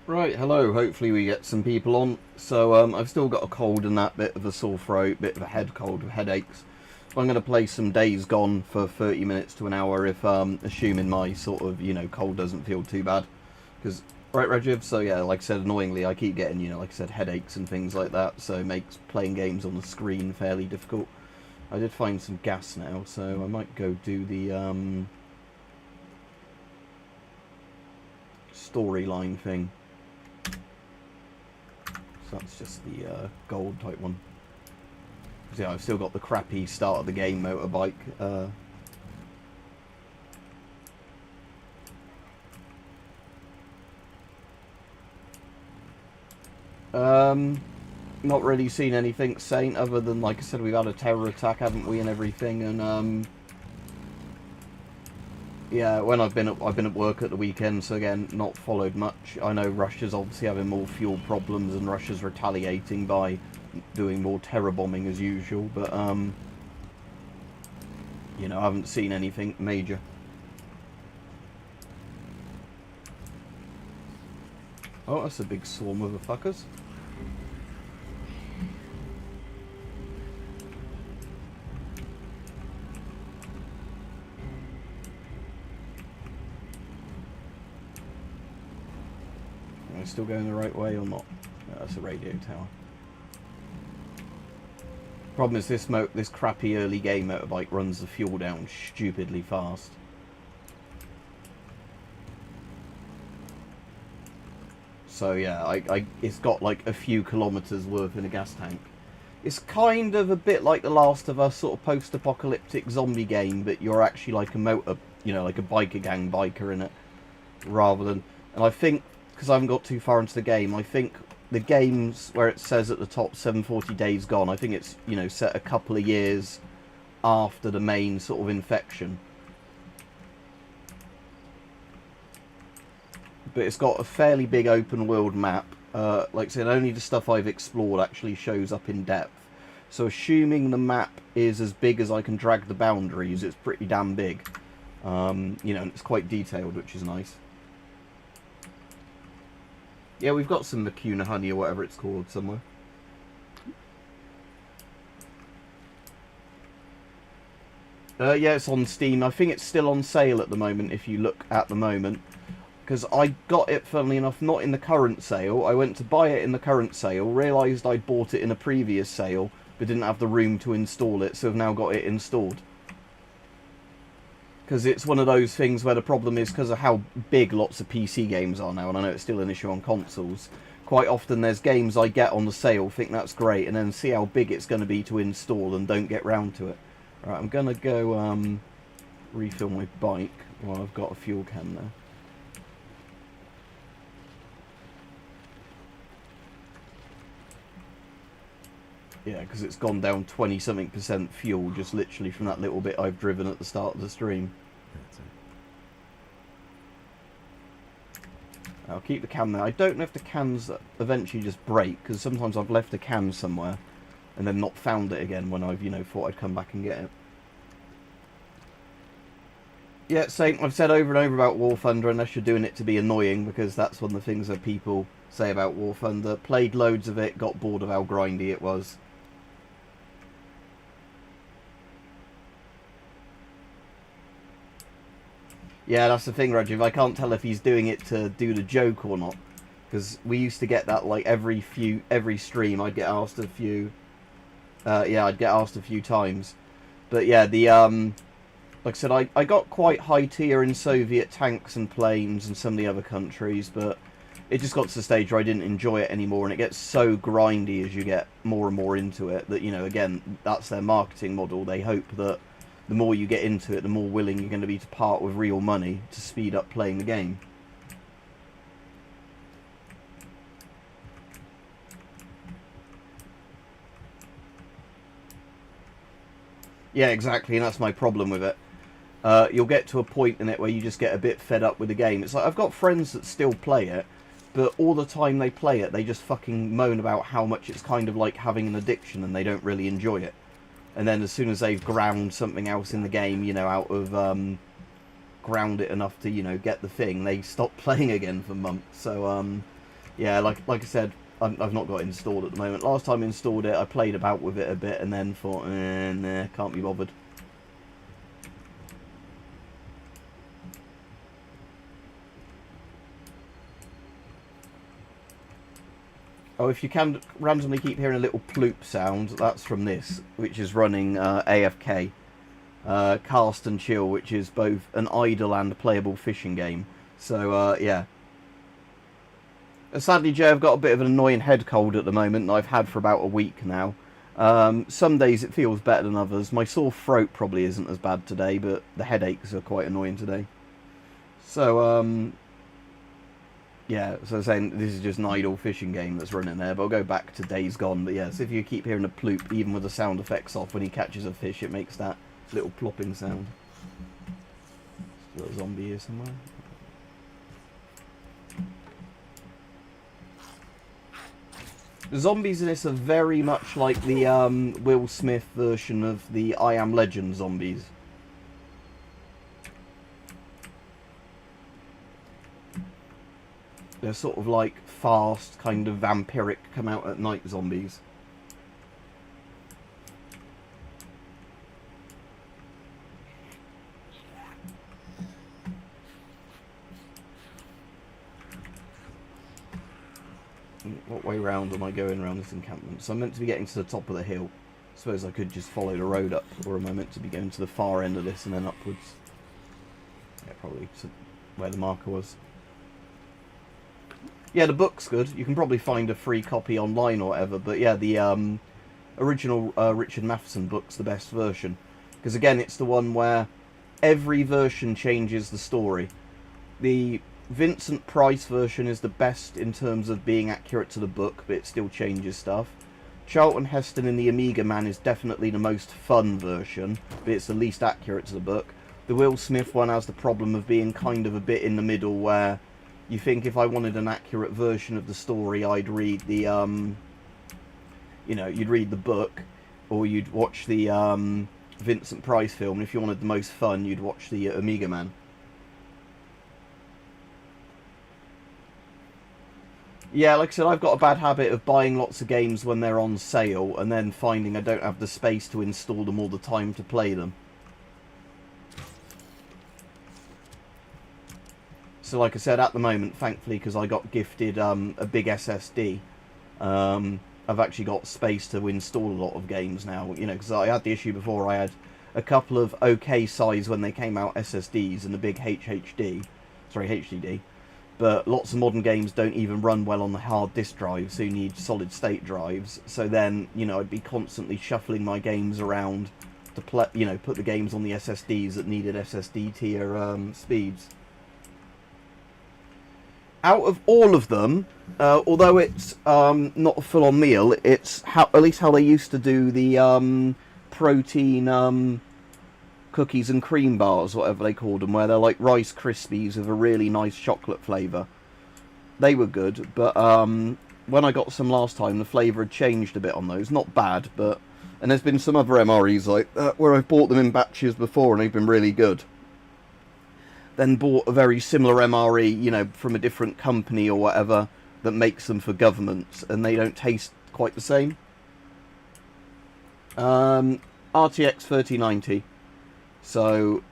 Right, hello, hopefully we get some people on. So I've still got a cold and that, bit of a sore throat, bit of a head cold with headaches. So I'm going to play some Days Gone for 30 minutes to an hour if, assuming my sort of, cold doesn't feel too bad. Because, right Regiv, so yeah, like I said, annoyingly I keep getting, like I said, headaches and things like that. So it makes playing games on the screen fairly difficult. I did find some gas now, so I might go do the storyline thing. That's just the gold type one. Yeah, I've still got the crappy start of the game motorbike. Not really seen anything, Saint, other than, like I said, we've had a terror attack, haven't we, and everything, and yeah, when I've been at work at the weekend, so again, not followed much. I know Russia's obviously having more fuel problems, and Russia's retaliating by doing more terror bombing as usual, but I haven't seen anything major. Oh, that's a big swarm of fuckers. Still going the right way or not? No, that's a radio tower. Problem is this crappy early game motorbike runs the fuel down stupidly fast. So yeah, it's got like a few kilometers worth in a gas tank. It's kind of a bit like The Last of Us, sort of post-apocalyptic zombie game, but you're actually like a motor, like a biker gang biker in it, rather than. And I think, because I haven't got too far into the game, I think the games where it says at the top 740 days gone, I think it's, set a couple of years after the main sort of infection. But it's got a fairly big open world map. Like I said, only the stuff I've explored actually shows up in depth. So assuming the map is as big as I can drag the boundaries, it's pretty damn big. And it's quite detailed, which is nice. Yeah, we've got some Macuna honey or whatever it's called somewhere. Yeah, it's on Steam. I think it's still on sale at the moment if you look at the moment. Because I got it, funnily enough, not in the current sale. I went to buy it in the current sale, realised I'd bought it in a previous sale, but didn't have the room to install it, so I've now got it installed. Because it's one of those things where the problem is, because of how big lots of PC games are now, and I know it's still an issue on consoles, quite often there's games I get on the sale, think that's great, and then see how big it's going to be to install and don't get round to it. Right, I'm going to go refill my bike while I've got a fuel can there. Yeah, because it's gone down 20-something% fuel just literally from that little bit I've driven at the start of the stream. I'll keep the can there. I don't know if the cans eventually just break, because sometimes I've left a can somewhere and then not found it again when I've, thought I'd come back and get it. Yeah, Saint, I've said over and over about War Thunder, unless you're doing it to be annoying, because that's one of the things that people say about War Thunder. Played loads of it, got bored of how grindy it was. Yeah, that's the thing, Rajiv. I can't tell if he's doing it to do the joke or not. Because we used to get that, like, every stream. I'd get asked a few... yeah, I'd get asked a few times. But yeah, the, like I said, I got quite high tier in Soviet tanks and planes and some of the other countries, but it just got to the stage where I didn't enjoy it anymore, and it gets so grindy as you get more and more into it that, again, that's their marketing model. They hope that the more you get into it, the more willing you're going to be to part with real money to speed up playing the game. Yeah, exactly, and that's my problem with it. You'll get to a point in it where you just get a bit fed up with the game. It's like, I've got friends that still play it, but all the time they play it, they just fucking moan about how much it's kind of like having an addiction and they don't really enjoy it. And then as soon as they've ground something else in the game, you know, out of ground it enough to, you know, get the thing, they stop playing again for months. So yeah, like I said, I've not got it installed at the moment. Last time I installed it, I played about with it a bit and then thought, nah, can't be bothered. Oh, if you can randomly keep hearing a little ploop sound, that's from this, which is running AFK. Cast and Chill, which is both an idle and playable fishing game. So, yeah. Sadly, Joe, I've got a bit of an annoying head cold at the moment that I've had for about a week now. Some days it feels better than others. My sore throat probably isn't as bad today, but the headaches are quite annoying today. So, yeah, so I'm saying this is just an idle fishing game that's running there, but I'll go back to days gone. But yeah, so if you keep hearing a ploop, even with the sound effects off, when he catches a fish, it makes that little plopping sound. There's a little zombie here somewhere. The zombies in this are very much like the Will Smith version of the I Am Legend zombies. They're sort of like fast, kind of vampiric, come out at night zombies. What way round am I going around this encampment? So I'm meant to be getting to the top of the hill. I suppose I could just follow the road up, or am I meant to be going to the far end of this and then upwards? Yeah, probably to where the marker was. Yeah, the book's good. You can probably find a free copy online or whatever, but yeah, the original Richard Matheson book's the best version. Because again, it's the one where every version changes the story. The Vincent Price version is the best in terms of being accurate to the book, but it still changes stuff. Charlton Heston in the Amiga Man is definitely the most fun version, but it's the least accurate to the book. The Will Smith one has the problem of being kind of a bit in the middle, where you think if I wanted an accurate version of the story, I'd read the, you know, you'd read the book, or you'd watch the Vincent Price film, and if you wanted the most fun, you'd watch the Amiga Man. Yeah, like I said, I've got a bad habit of buying lots of games when they're on sale, and then finding I don't have the space to install them all the time to play them. So like I said, at the moment, thankfully, because I got gifted a big SSD, I've actually got space to install a lot of games now. You know, because I had the issue before, I had a couple of okay size when they came out SSDs and a big HDD. But lots of modern games don't even run well on the hard disk drive, so you need solid state drives. So then, you know, I'd be constantly shuffling my games around to play, you know, put the games on the SSDs that needed SSD tier speeds. Out of all of them, although it's not a full-on meal, it's at least how they used to do the protein cookies and cream bars, whatever they called them, where they're like Rice Krispies with a really nice chocolate flavour. They were good, but when I got some last time, the flavour had changed a bit on those. Not bad, but... And there's been some other MREs like that, where I've bought them in batches before and they've been really good. Then bought a very similar MRE, you know, from a different company or whatever, that makes them for governments, and they don't taste quite the same. RTX 3090. So,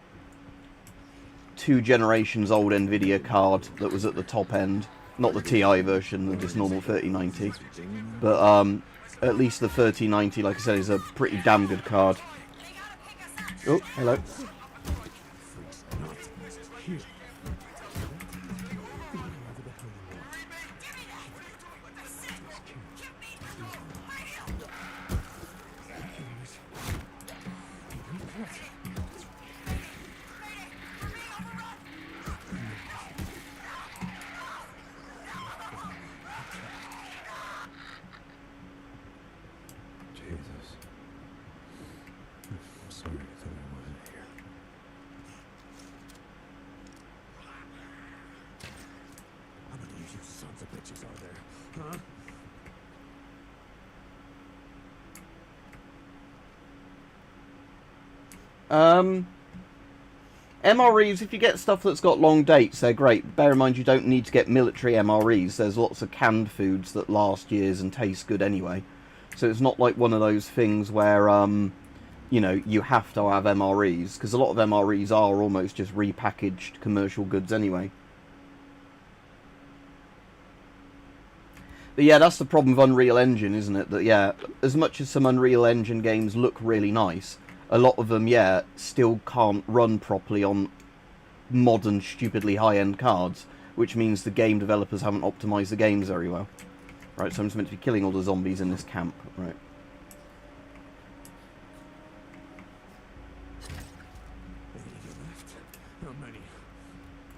2 generations old NVIDIA card that was at the top end. Not the TI version, the just normal 3090. But at least the 3090, like I said, is a pretty damn good card. Oh, hello. Sorry, I thought I wasn't here. How many of you sons of bitches are there, huh? MREs, if you get stuff that's got long dates, they're great. Bear in mind you don't need to get military MREs. There's lots of canned foods that last years and taste good anyway. So it's not like one of those things where, you know, you have to have MREs, because a lot of MREs are almost just repackaged commercial goods anyway. But yeah, that's the problem with Unreal Engine, isn't it? That, yeah, as much as some Unreal Engine games look really nice, a lot of them, yeah, still can't run properly on modern, stupidly high-end cards, which means the game developers haven't optimized the games very well. Right, so I'm just meant to be killing all the zombies in this camp, right.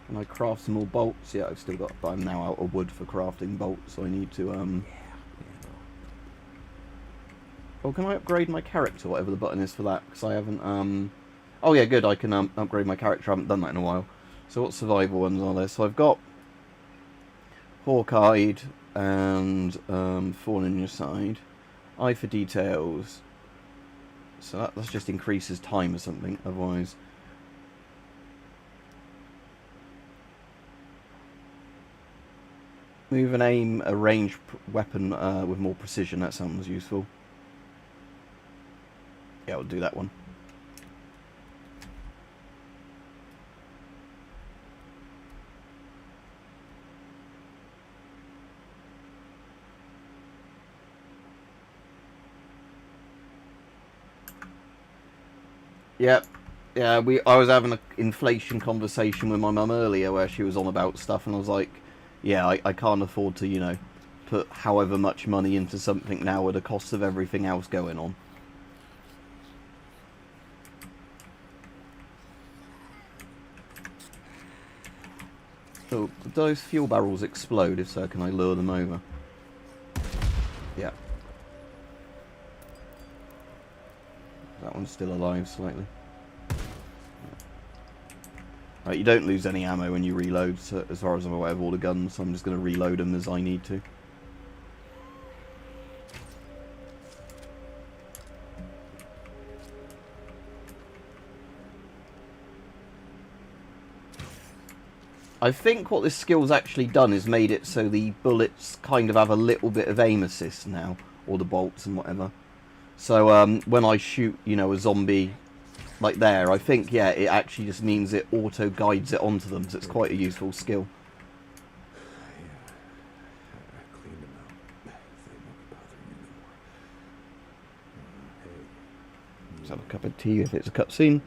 Can I craft some more bolts? Yeah, I've still got, but I'm now out of wood for crafting bolts, so I need to, Oh, can I upgrade my character, whatever the button is for that? Because I haven't, Oh yeah, good, I can upgrade my character. I haven't done that in a while. So what survival ones are there? So I've got Hawk-eyed and Fawn in your side. Eye for details. So that just increases time or something, otherwise. Move and aim a ranged weapon with more precision, that sounds useful. Yeah, I'll do that one. Yep. Yeah, I was having an inflation conversation with my mum earlier where she was on about stuff, and I was like, yeah, I can't afford to, you know, put however much money into something now at the cost of everything else going on. So, did those fuel barrels explode? If so, can I lure them over? Yeah. That one's still alive slightly. Right, you don't lose any ammo when you reload, so as far as I'm aware of all the guns, so I'm just going to reload them as I need to. I think what this skill's actually done is made it so the bullets kind of have a little bit of aim assist now, or the bolts and whatever. So when I shoot, you know, a zombie like there, I think, yeah, it actually just means it auto-guides it onto them, so it's quite a useful skill. I cleaned them out. They won't bother you no more. Let's have a cup of tea if it's a cutscene.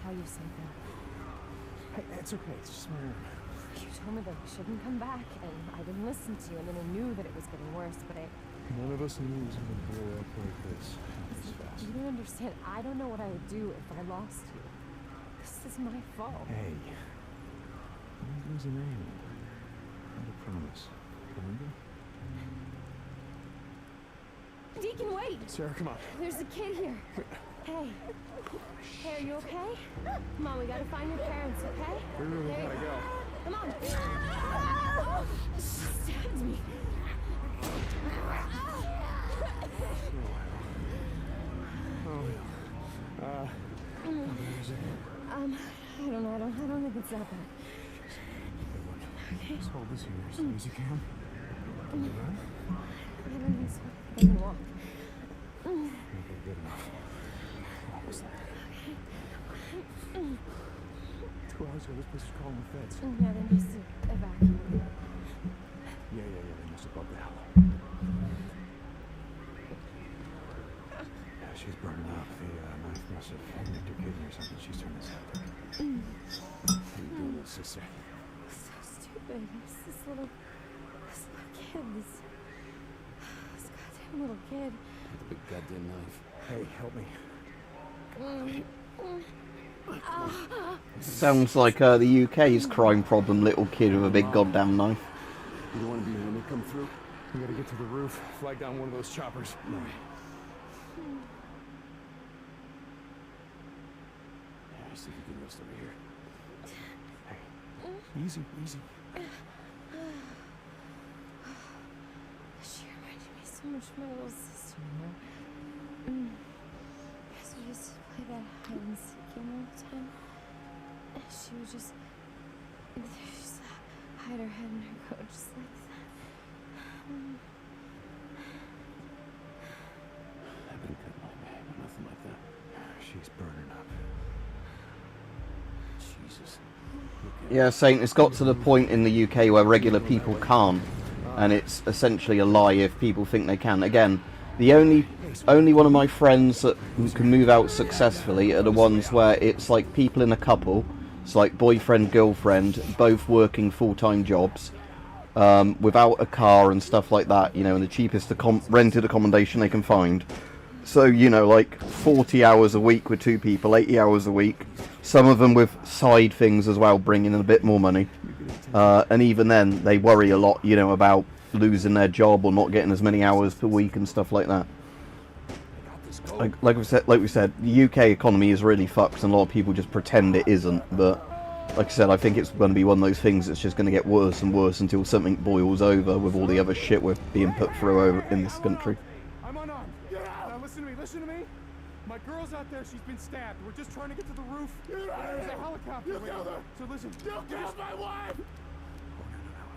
Tell you something. Hey, it's okay. It's just my room. You told me that we shouldn't come back, and I didn't listen to you, and then I knew that it was getting worse, but None of us knew it was going to blow up like this. You don't understand. I don't know what I would do if I lost you. This is my fault. Hey. Don't lose an aim. I made a promise. Remember? Deacon, wait! Sarah, come on. There's a kid here. Hey. Hey, are you okay? Come on, we gotta find your parents, okay? We really gotta go. Come on. She stabbed me. I don't know. I don't think it's that bad. Okay. Just hold this here as soon as you can. I don't think so. I can walk. Okay, good enough. Almost there. 2 hours ago, this place was calling the feds. Yeah, they must have evacuated. Yeah, they must have bugged out. Yeah, she's burning up. The knife must have nicked her kidney or something. She's turning septic. How you doing, little sister? So stupid. This little kid. This goddamn little kid. The big goddamn knife. Hey, help me. Sounds like the UK's crime problem, little kid with a big goddamn knife. You don't want to be here when they come through? We gotta get to the roof, flag down one of those choppers. No. Yeah, see if you can rest over here. Hey, easy, easy. She reminded me so much of my little sister, you know? Because we used to play that hide and seek game all the time. And she would just hide her head in her coat just like that. I've been cut my bag, but nothing like that. She's burning up. Jesus. Yeah, Saint, it's got to the point in the UK where regular people can't, and it's essentially a lie if people think they can. Again, the only one of my friends that can move out successfully are the ones where it's like people in a couple, it's like boyfriend, girlfriend, both working full-time jobs, without a car and stuff like that, you know, and the cheapest rented accommodation they can find. So, you know, like 40 hours a week with two people, 80 hours a week. Some of them with side things as well, bringing in a bit more money. And even then, they worry a lot, you know, about losing their job or not getting as many hours per week and stuff like that. Like we said, the UK economy is really fucked, and a lot of people just pretend it isn't. But like I said, I think it's going to be one of those things that's just going to get worse and worse until something boils over with all the other shit we're being put through over in this country. I'm unarmed. Now listen to me. My girl's out there, she's been stabbed. We're just trying to get to the roof. There's a helicopter. So listen. You killed my wife!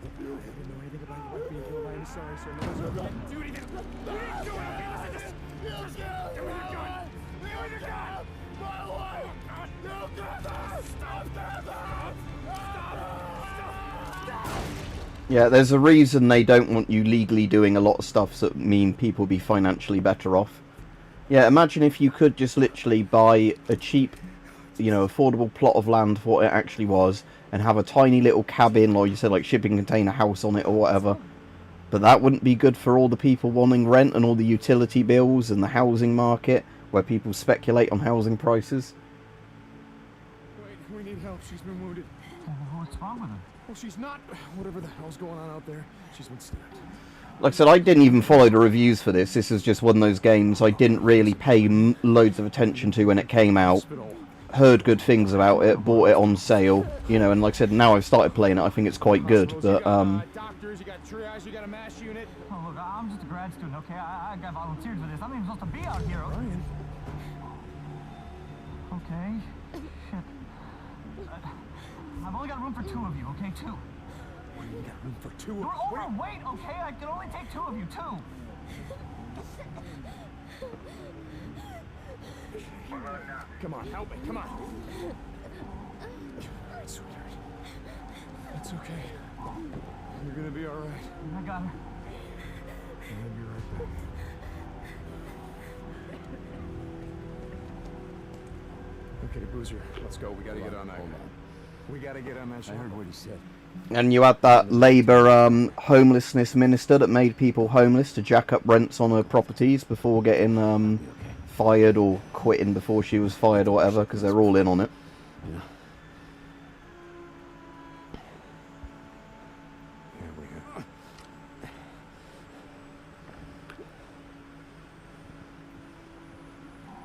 I didn't know anything about your wife being killed. I'm sorry, sir. No, sir. Didn't do anything. You didn't do anything. Give me your gun. Give me your gun. My wife. You killed her. Stop. Yeah, there's a reason they don't want you legally doing a lot of stuff that mean people be financially better off. Yeah, imagine if you could just literally buy a cheap, you know, affordable plot of land for what it actually was, and have a tiny little cabin, or you said like shipping container house on it or whatever. But that wouldn't be good for all the people wanting rent and all the utility bills and the housing market, where people speculate on housing prices. Wait, we need help. She's been wounded. What's wrong with her? Well, she's not... Whatever the hell's going on out there, she's been stabbed. Like I said, I didn't even follow the reviews for this. This is just one of those games I didn't really pay loads of attention to when it came out. Heard good things about it, bought it on sale, you know, and like I said, now I've started playing it, I think it's quite good, but, doctors, you got triage, you got a mass unit. Oh, look, I'm just a grad student, okay? I got volunteered for this. I'm not even supposed to be out here. Ryan. Okay. Shit. I've only got room for two of you, okay? Two. You got room for two. You're overweight, okay? I can only take two of you, two. Come on, help me, come on. All right, sweetheart. It's okay. You're gonna be all right. I got her. I'm gonna be right back. Okay, Boozer, let's go. We gotta get on that. We gotta get on that. I heard what he said. and you had that Labour homelessness minister that made people homeless to jack up rents on her properties before getting fired or quitting before she was fired or whatever, because they're all in on it. Yeah. Here we go.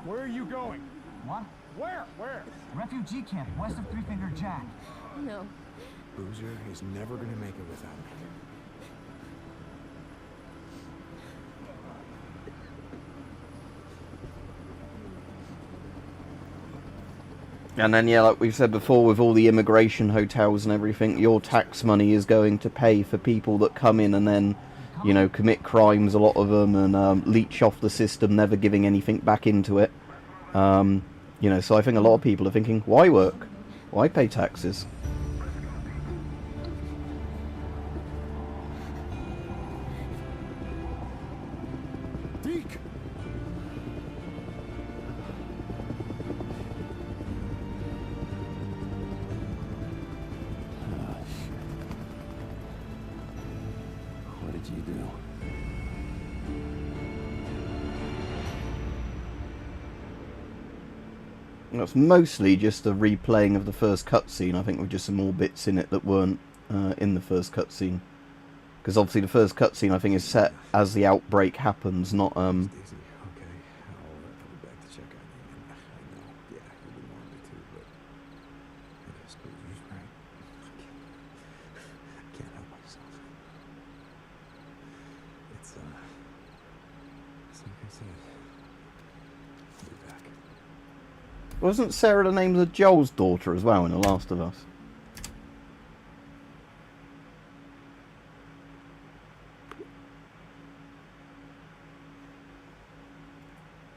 Where are you going? What? Where? Refugee camp, west of Three Finger Jack. No. Boozer is never gonna make it without me. And then, yeah, like we've said before, with all the immigration hotels and everything, your tax money is going to pay for people that come in and then, you know, commit crimes, a lot of them, and leech off the system, never giving anything back into it. You know, so I think a lot of people are thinking, why work? Why pay taxes? Deke! What did you do? It's mostly just a replaying of the first cutscene, I think, with just some more bits in it that weren't in the first cutscene. Because obviously the first cutscene, I think, is set as the outbreak happens, not... Daisy, okay. I'll be back to check on you. And I know, yeah, you didn't want me to, but I guess Booster's right. I can't help myself. It's like I said, I'll be back. Wasn't Sarah the name of Joel's daughter as well in The Last of Us?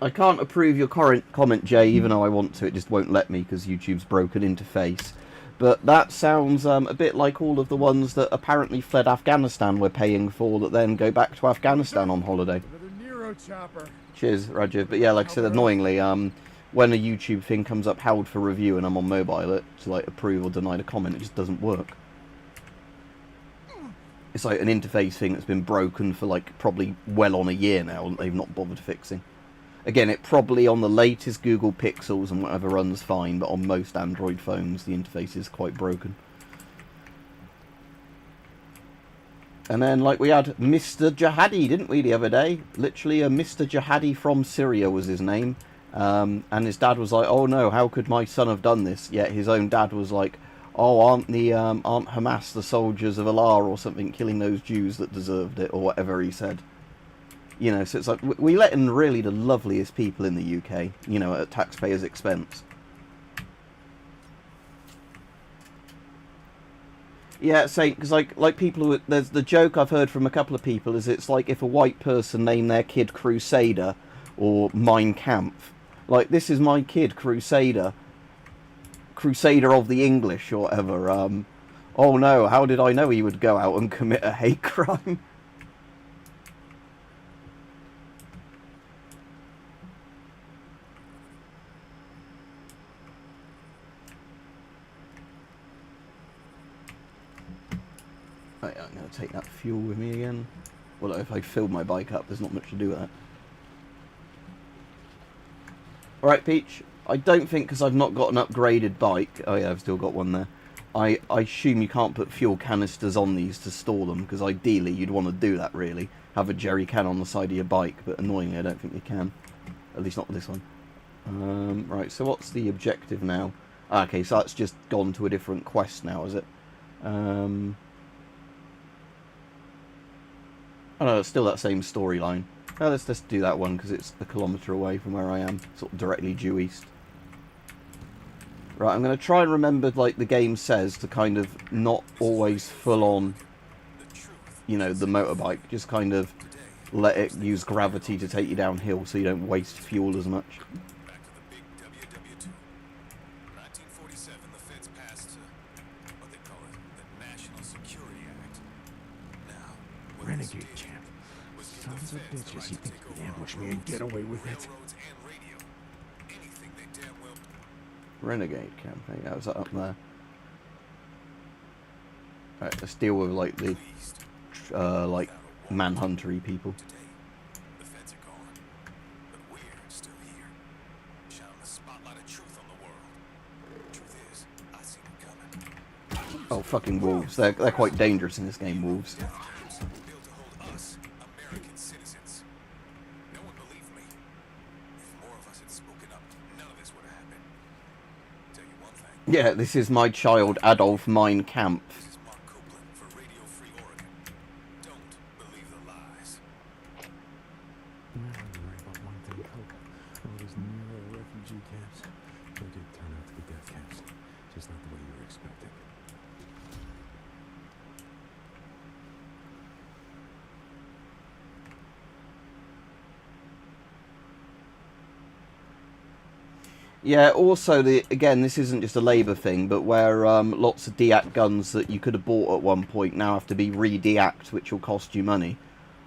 I can't approve your current comment, Jay, even though I want to. It just won't let me because YouTube's broken interface. But that sounds a bit like all of the ones that apparently fled Afghanistan we're paying for that then go back to Afghanistan on holiday. Another Nero chopper. Cheers, Rajiv. But yeah, like I said, annoyingly, when a YouTube thing comes up held for review and I'm on mobile, to like approve or deny the comment, it just doesn't work. It's like an interface thing that's been broken for like probably well on a year now and they've not bothered fixing. Again, it probably on the latest Google Pixels and whatever runs fine, but on most Android phones the interface is quite broken. And then, like, we had Mr. Jihadi, didn't we, the other day? Literally, a Mr. Jihadi from Syria was his name. And his dad was like, oh no, how could my son have done this? Yet his own dad was like, oh, aren't Hamas the soldiers of Allah or something killing those Jews that deserved it, or whatever he said. You know, so it's like, we let in really the loveliest people in the UK, you know, at taxpayers' expense. Yeah, same, because like people, there's the joke I've heard from a couple of people is it's like if a white person named their kid Crusader or Mein Kampf. Like, this is my kid, Crusader. Crusader of the English or whatever. Oh no, how did I know he would go out and commit a hate crime? Right, I'm going to take that fuel with me again. Well, if I fill my bike up, there's not much to do with that. Alright, Peach. I don't think, because I've not got an upgraded bike... Oh yeah, I've still got one there. I assume you can't put fuel canisters on these to store them, because ideally you'd want to do that, really. Have a jerry can on the side of your bike, but annoyingly I don't think you can. At least not with this one. Right, so what's the objective now? Okay, so that's just gone to a different quest now, is it? Oh no, it's still that same storyline. Oh, let's just do that one because it's a kilometre away from where I am, sort of directly due east. Right, I'm going to try and remember, like the game says, to kind of not always full on, you know, the motorbike. Just kind of let it use gravity to take you downhill so you don't waste fuel as much. Back to the big WW2. 1947, the feds passed what they call it, the National Security Act. Now, what this Renegade did champ. was give Sons the of feds the bitches, right you to think take you over can ambush our me and roads, get away with it? railroads, and radio. Anything they damn well. Renegade campaign. That was up there. Right, let's deal with like the like manhuntery people. Today, the feds are gone, but we're still here, shining the spotlight of truth on the world. Truth is, I seen it coming. Oh, fucking wolves. They're quite dangerous in this game, wolves. Built to hold us, American citizens. No one believed me. If more of us had spoken up, none of this would have happened. Tell you one thing. Yeah, this is my child, Adolf Mein Kampf. This is Mark Copeland for Radio Free Oregon. Don't believe the lies. You're right about one thing, Coke. All those Nero refugee camps, they did turn out to be death camps. Just not the way you were expecting. Yeah, also, again, this isn't just a Labour thing, but where lots of deact guns that you could have bought at one point now have to be re-deact, which will cost you money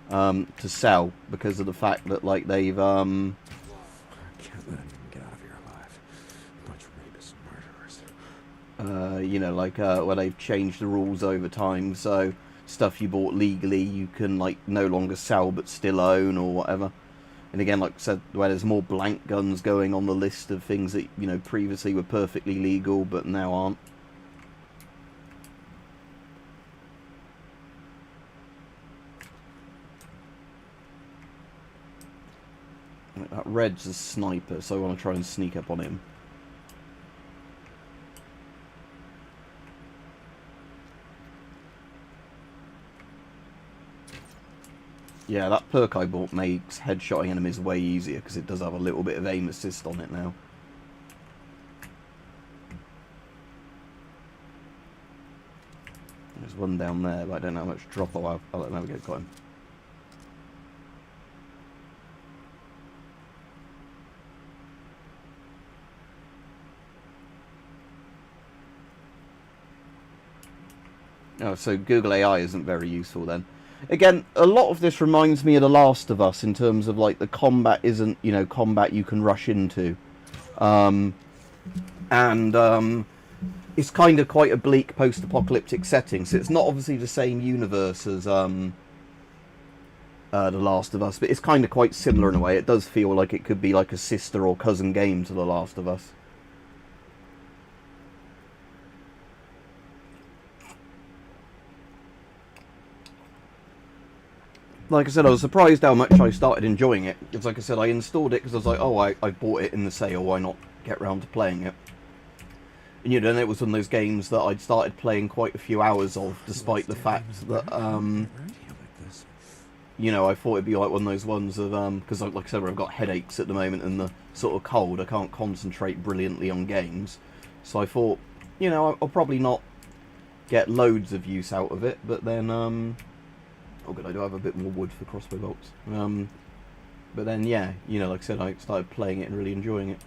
to sell, because of the fact that, like, they've... I can't let anyone get out of here alive. A bunch of rapists and murderers. you know, like, where they've changed the rules over time, so stuff you bought legally you can, like, no longer sell but still own or whatever. And again, like I said, where there's more blank guns going on the list of things that, you know, previously were perfectly legal but now aren't. That red's a sniper, so I want to try and sneak up on him. Yeah, that perk I bought makes headshotting enemies way easier because it does have a little bit of aim assist on it now. There's one down there, but I don't know how much drop I'll have. Oh, there we go, got him. Oh, so Google AI isn't very useful then. Again, a lot of this reminds me of The Last of Us in terms of, like, the combat isn't, you know, combat you can rush into. It's kind of quite a bleak post-apocalyptic setting, so it's not obviously the same universe as The Last of Us, but it's kind of quite similar in a way. It does feel like it could be like a sister or cousin game to The Last of Us. Like I said, I was surprised how much I started enjoying it. It's like I said, I installed it because I was like, oh, I bought it in the sale, why not get round to playing it? And you know, and it was one of those games that I'd started playing quite a few hours of, despite the fact that, you know, I thought it'd be like one of those ones of, because like I said, I've got headaches at the moment and the sort of cold, I can't concentrate brilliantly on games. So I thought, you know, I'll probably not get loads of use out of it, but then, oh good, I do have a bit more wood for crossbow bolts. But then, yeah, you know, like I said, I started playing it and really enjoying it.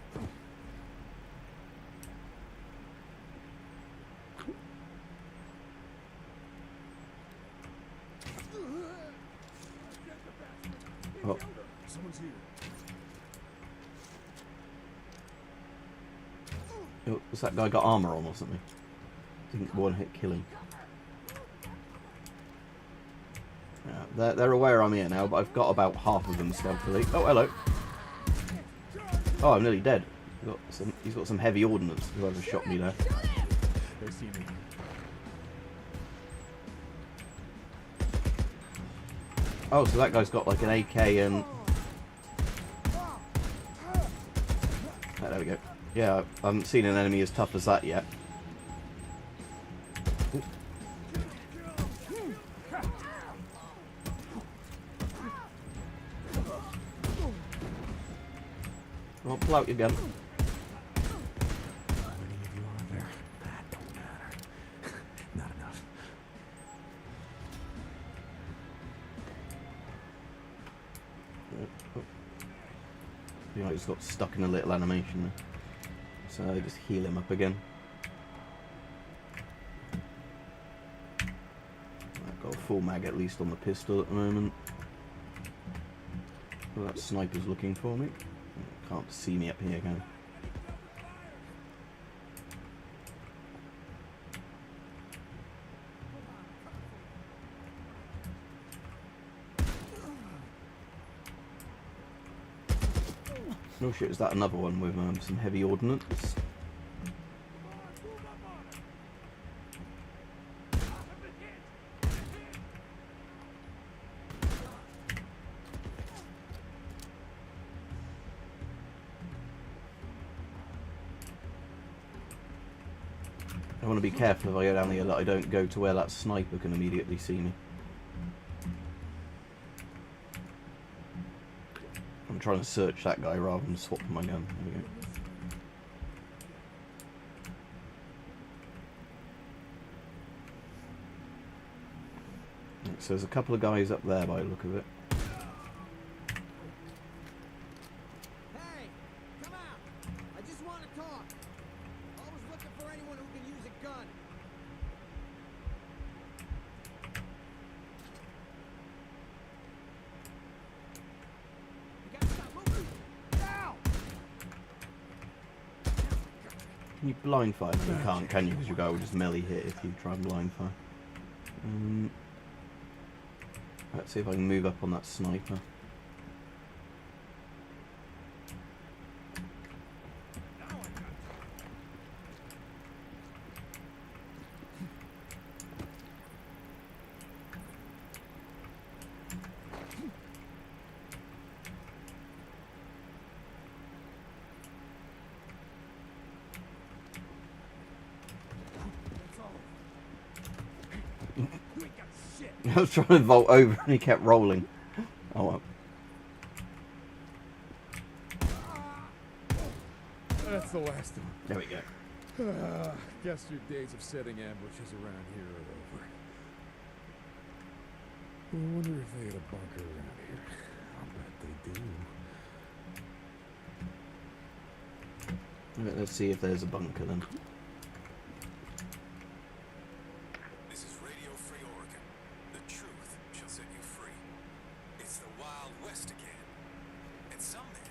Oh. Someone's here. Oh, was that guy got armor on or something? Didn't one hit kill him. Yeah, they're aware I'm here now, but I've got about half of them stealthily. Oh, hello. Oh, I'm nearly dead. He's got some heavy ordnance, whoever shot me there. They see me. Oh, so that guy's got like an AK and... Oh, there we go. Yeah, I haven't seen an enemy as tough as that yet. Ooh. Well, pull out your gun. How many of you are there? That don't matter. Not enough. You know, he's got stuck in a little animation there. So I just heal him up again. I've got a full mag at least on the pistol at the moment. Well, that sniper's looking for me. Can't see me up here, can he? Oh shit, is that another one with some heavy ordnance? I want to be careful if I go down here that I don't go to where that sniper can immediately see me. I'm trying to search that guy rather than swap my gun. There we go. So there's a couple of guys up there by the look of it. Hey, come out! I just want to talk. Always looking for anyone who can use a gun. You gotta stop moving. Now! Can you blind fire? No, you can't, can you? Because your guy will just melee hit if you try and blind fire. Let's see if I can move up on that sniper. You ain't got shit. I was trying to vault over and he kept rolling. Oh well. That's the last of them. There we go. Guess your days of setting ambushes around here are over. I wonder if they had a bunker around here. I'll bet they do. Let's see if there's a bunker then. This is Radio Free Oregon. The truth shall set you free. It's the Wild West again. And some men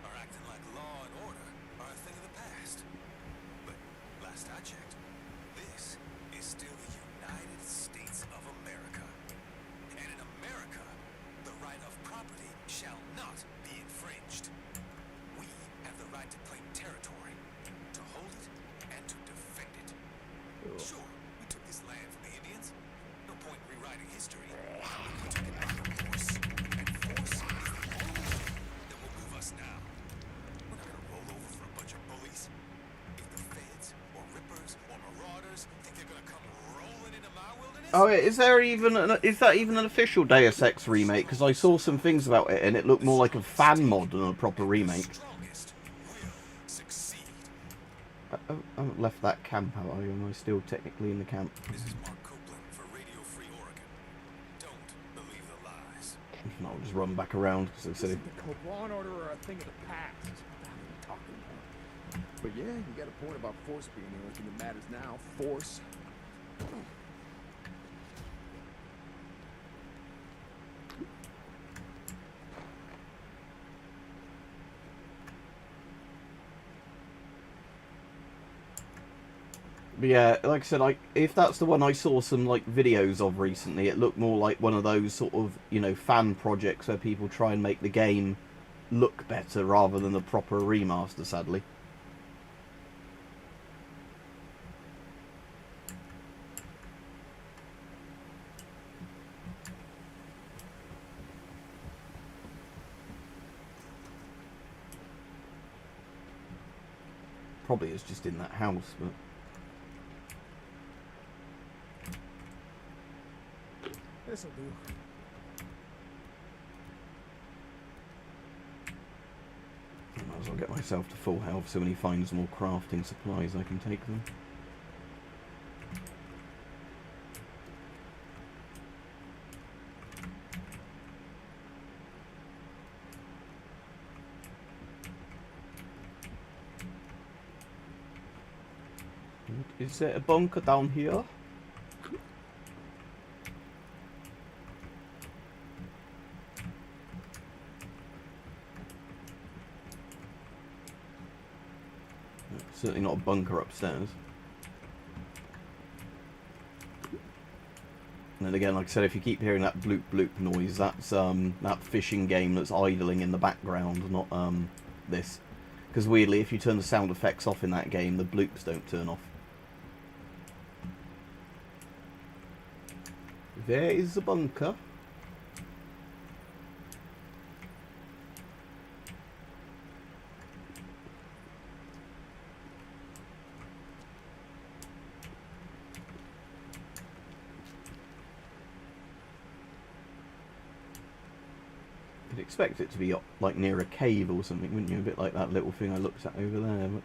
are acting like law and order are a thing of the past. But last I checked, this is still the United States of America. And in America, the right of property shall not be infringed. We have the right to claim territory, to hold it, and to defend it. Sure, we took this land from the Indians. No point in rewriting history. We took it by force. And force is the only thing that will move us now. We're not gonna roll over for a bunch of bullies. If the feds, or rippers, or marauders think they're gonna come rolling into my wilderness... Oh, yeah, is that even an official Deus Ex remake? Because I saw some things about it and it looked more like a fan mod than a proper remake. strongest will succeed. I haven't left that camp out, am I still technically in the camp? This is Mark Copeland for Radio Free Oregon. Don't believe the lies. No, I'll just run back around because I said The code law and order are a thing of the past. What the hell are you talking about? But yeah, you got a point about force being the only thing that matters now. Force. But yeah, like I said, if that's the one I saw some like videos of recently, it looked more like one of those sort of, you know, fan projects where people try and make the game look better rather than a proper remaster, sadly. Probably is just in that house, but... This'll do. I might as well get myself to full health so when he finds more crafting supplies I can take them. Is there a bunker down here? Certainly not a bunker upstairs. And then again, like I said, if you keep hearing that bloop bloop noise, that's that fishing game that's idling in the background, not this. Because weirdly, if you turn the sound effects off in that game, the bloops don't turn off. There is the bunker. You'd expect it to be like near a cave or something, wouldn't you? A bit like that little thing I looked at over there. But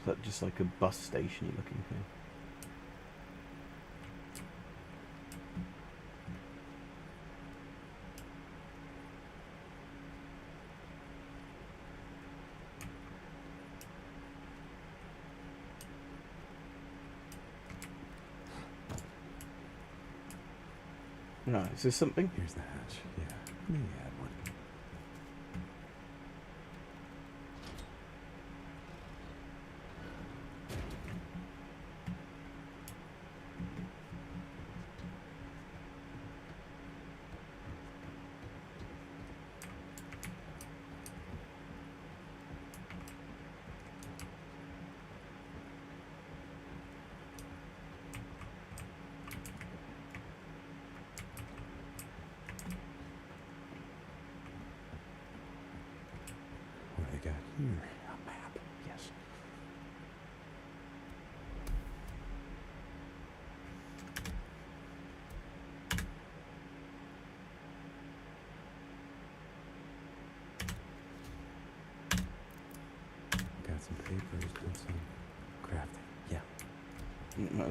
is that just like a bus station you're looking for? No, is this something? Here's the hatch. Yeah, maybe add one.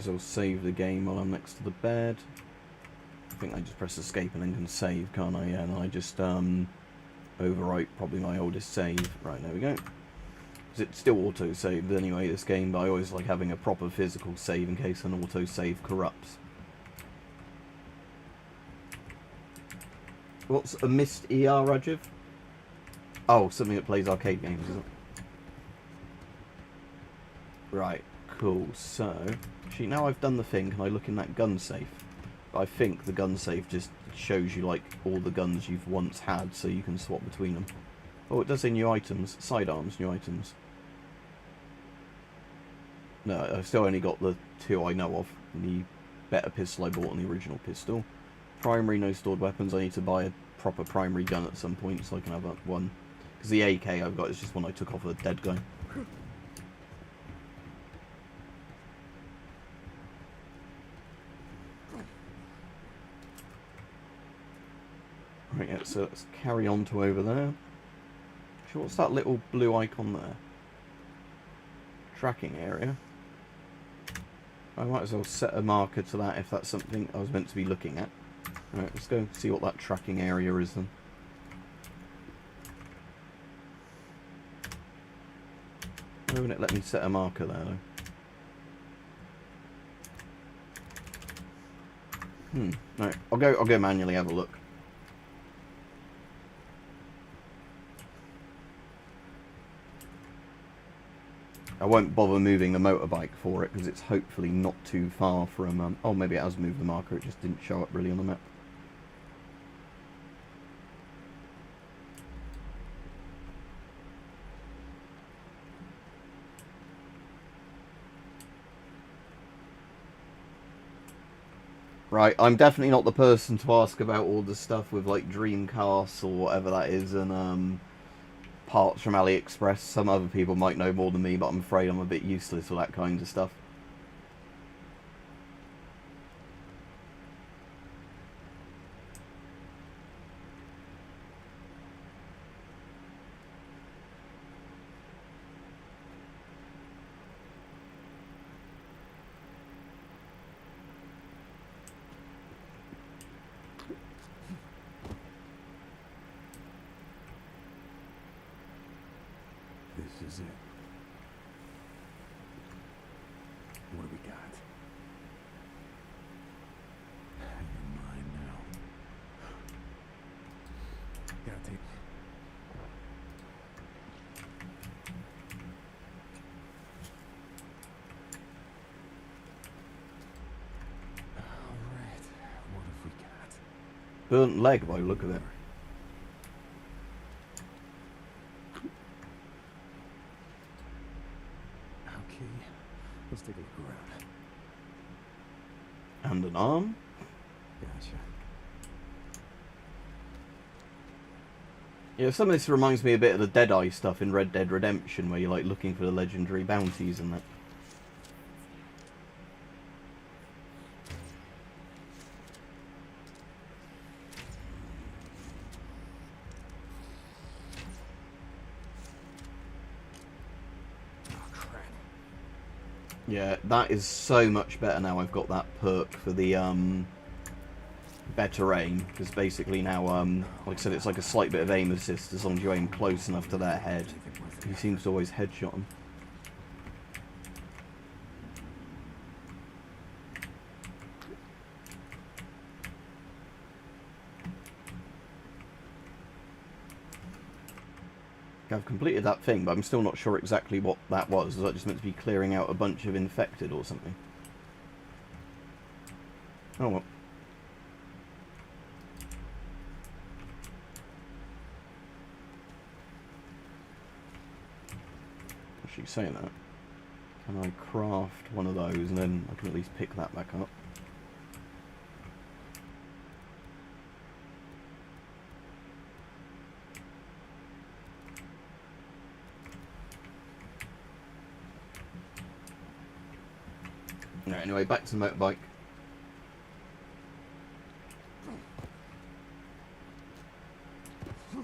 as well save the game while I'm next to the bed. I think I just press escape and then can save, can't I? Yeah, and I just overwrite probably my oldest save. Right, there we go. Because it still auto-saved anyway, this game, but I always like having a proper physical save in case an auto-save corrupts. What's a missed ER, Rajiv? Oh, something that plays arcade games, is it? Right, cool. So, actually, now I've done the thing, can I look in that gun safe? I think the gun safe just shows you, like, all the guns you've once had, so you can swap between them. Oh, it does say new items. Sidearms, new items. No, I've still only got the 2 I know of. The better pistol I bought and the original pistol. Primary, no stored weapons. I need to buy a proper primary gun at some point so I can have that one. Because the AK I've got is just one I took off a dead guy. Right, yeah, so let's carry on to over there. Sure, what's that little blue icon there? Tracking area. I might as well set a marker to that if that's something I was meant to be looking at. Alright, let's go see what that tracking area is then. Why won't it let me set a marker there though? Right, I'll go manually have a look. I won't bother moving the motorbike for it because it's hopefully not too far from... oh, maybe it has moved the marker, it just didn't show up really on the map. Right, I'm definitely not the person to ask about all the stuff with, like, Dreamcast or whatever that is, and, parts from AliExpress. Some other people might know more than me, but I'm afraid I'm a bit useless for that kind of stuff. This is it. What do we got? You're mine now. Gotta take... Alright, what have we got? Burnt leg by the look of it. Let's take a look around. And an arm? Gotcha. Yeah, some of this reminds me a bit of the Deadeye stuff in Red Dead Redemption, where you're like looking for the legendary bounties and that. Yeah, that is so much better now I've got that perk for the better aim, because basically now, like I said, it's like a slight bit of aim assist as long as you aim close enough to their head. He seems to always headshot them. I've completed that thing, but I'm still not sure exactly what that was. Was that just meant to be clearing out a bunch of infected or something? Oh well. Actually, saying that, can I craft one of those and then I can at least pick that back up? Right, anyway, back to the motorbike.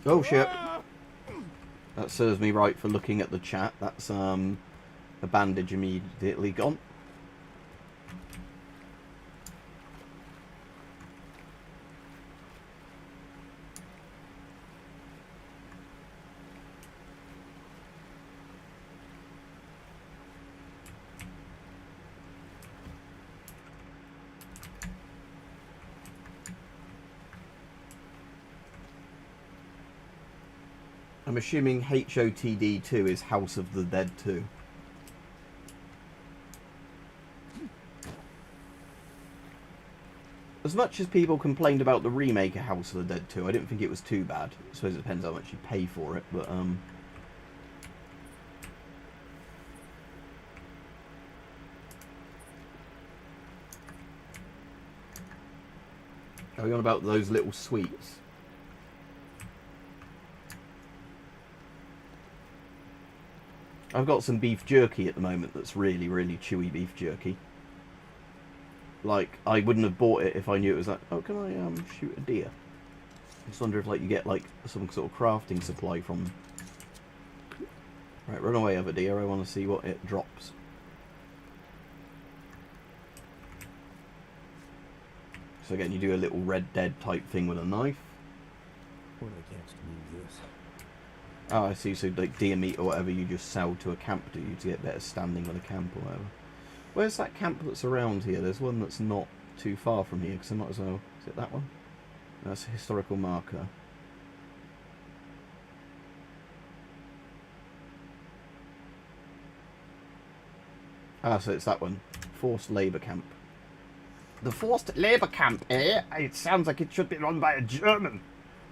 Oh shit. That serves me right for looking at the chat. That's a bandage immediately gone. I'm assuming HOTD 2 is House of the Dead 2. As much as people complained about the remake of House of the Dead 2, I didn't think it was too bad. I suppose it depends how much you pay for it, but are we on about those little sweets? I've got some beef jerky at the moment that's really, really chewy beef jerky. Like, I wouldn't have bought it if I knew it was like, oh, can I shoot a deer? I just wonder if like you get like some sort of crafting supply from them. Right, run away, other deer. I want to see what it drops. So again, you do a little Red Dead type thing with a knife. What against me this? Oh, I see. So like deer meat or whatever, you just sell to a camp, do you, to get better standing with a camp or whatever. Where's that camp that's around here? There's one that's not too far from here, because I might as well... Is it that one? That's a historical marker. Ah, so it's that one. Forced labour camp. The forced labour camp, eh? It sounds like it should be run by a German.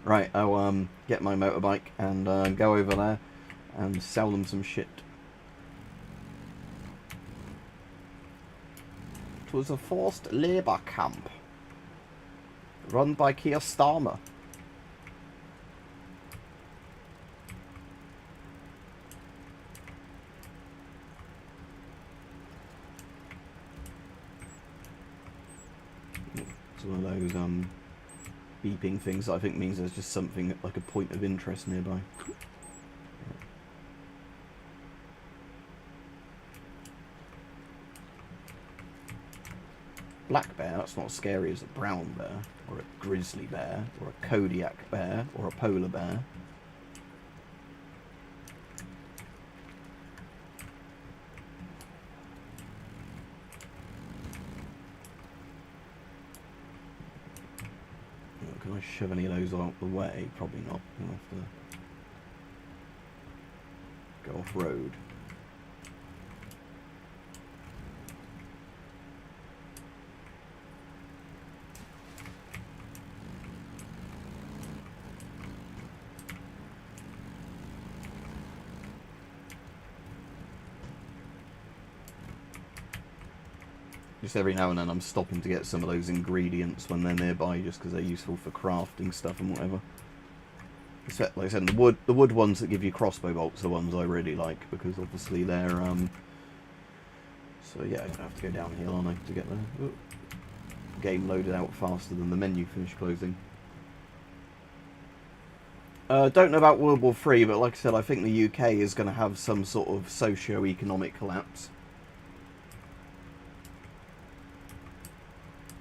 Right, I'll get my motorbike and go over there and sell them some shit. It was a forced labour camp run by Keir Starmer. It's one of those beeping things that I think means there's just something like a point of interest nearby. Black bear, that's not as scary as a brown bear, or a grizzly bear, or a Kodiak bear, or a polar bear. Oh, can I shove any of those out the way? Probably not. I'll have to go off road. Just every now and then I'm stopping to get some of those ingredients when they're nearby, just because they're useful for crafting stuff and whatever. Except, like I said, the wood ones that give you crossbow bolts are the ones I really like, because obviously they're so yeah, I'm gonna have to go downhill, aren't I, to get there. Ooh. Game loaded out faster than the menu finished closing. Don't know about World War III, but like I said, I think the UK is going to have some sort of socio-economic collapse.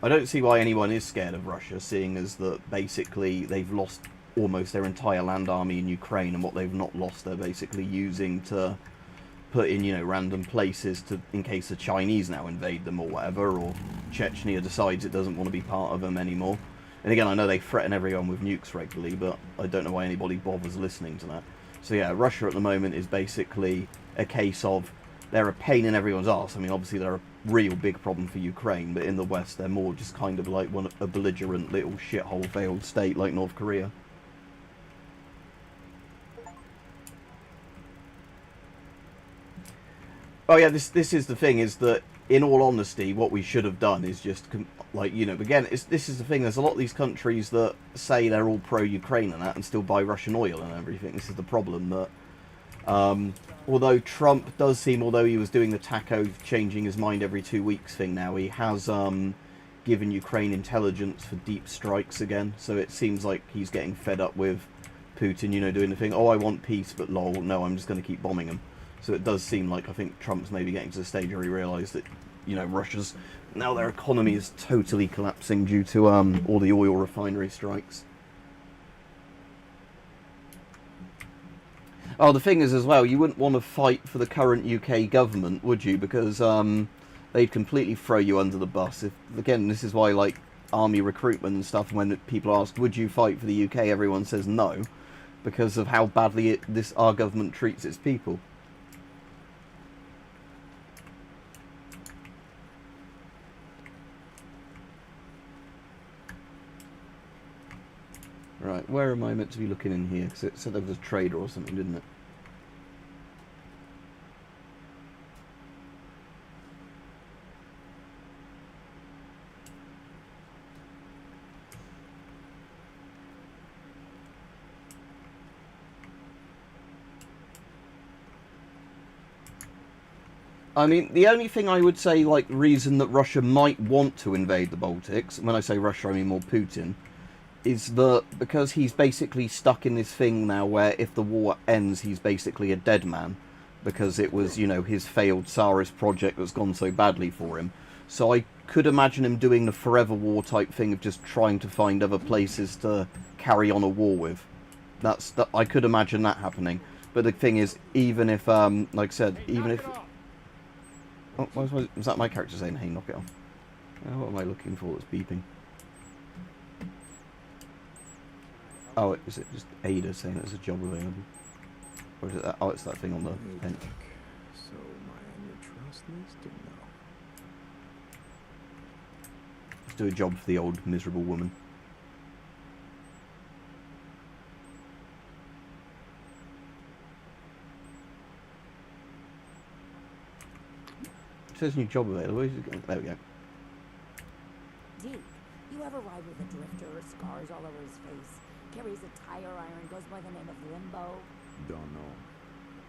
I don't see why anyone is scared of Russia, seeing as that basically they've lost almost their entire land army in Ukraine, and what they've not lost they're basically using to put in, you know, random places to, in case the Chinese now invade them or whatever, or Chechnya decides it doesn't want to be part of them anymore. And again, I know they threaten everyone with nukes regularly, but I don't know why anybody bothers listening to that. So yeah, Russia at the moment is basically a case of they're a pain in everyone's arse. I mean, obviously they're a real big problem for Ukraine, but in the West they're more just kind of like a belligerent little shithole failed state like North Korea. Oh yeah, this is the thing, is that in all honesty what we should have done is just like, you know, again, this is the thing, there's a lot of these countries that say they're all pro-Ukraine and that and still buy Russian oil and everything. This is the problem, that although Trump does seem, although he was doing the taco changing his mind every 2 weeks thing now, he has given Ukraine intelligence for deep strikes again, so it seems like he's getting fed up with Putin, you know, doing the thing, oh I want peace, but lol, no, I'm just going to keep bombing him. So it does seem like, I think Trump's maybe getting to the stage where he realised that, you know, Russia's, now their economy is totally collapsing due to all the oil refinery strikes. Oh, the thing is as well, you wouldn't want to fight for the current UK government, would you? Because they'd completely throw you under the bus. If, again, this is why, like, army recruitment and stuff, when people ask, would you fight for the UK, everyone says no. because of how badly our government treats its people. Right, where am I meant to be looking in here? Because it said there was a trader or something, didn't it? I mean, the only thing I would say, like, reason that Russia might want to invade the Baltics, and when I say Russia, I mean more Putin, is that because he's basically stuck in this thing now where if the war ends, he's basically a dead man, because it was, you know, his failed Tsarist project that's gone so badly for him. So I could imagine him doing the forever war type thing of just trying to find other places to carry on a war with. I could imagine that happening. But the thing is, even if, like I said, even if... Oh, was that my character saying, hey, knock it off? What am I looking for that's beeping? Oh, is it just Ada saying there's a job available? Or is it that? Oh, it's that thing on the bench. So, am I on your trust list or no? Let's do a job for the old miserable woman. It says new job available. Where's it going? There we go. Deke, you ever ride with a drifter, scars all over his face, carries a tire iron, goes by the name of Limbo? Don't know.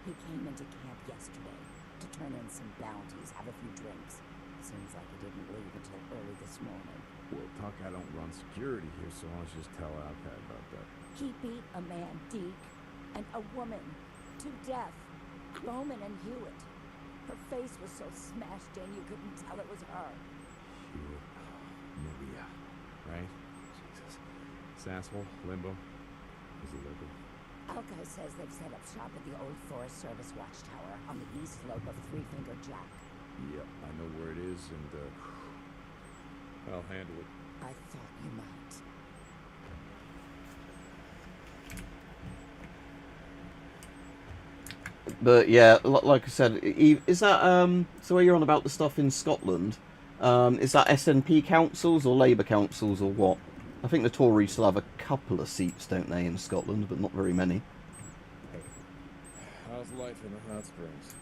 He came into camp yesterday to turn in some bounties, have a few drinks. Seems like he didn't leave until early this morning. Well, Tuck, I don't run security here, so I'll just tell Alcat about that. He beat a man, Deke, and a woman to death. Bowman and Hewitt. Her face was so smashed in you couldn't tell it was her. Hewitt. Maria. Right? Jesus. This asshole, Limbo. He's a local. Alki says they've set up shop at the old Forest Service watchtower on the east slope of Three Finger Jack. Yep, I know where it is, and, I'll handle it. I thought you might. But yeah, like I said, is that so? Where you're on about the stuff in Scotland? Is that SNP councils or Labour councils or what? I think the Tories still have a couple of seats, don't they, in Scotland, but not very many. How's life in the hot springs?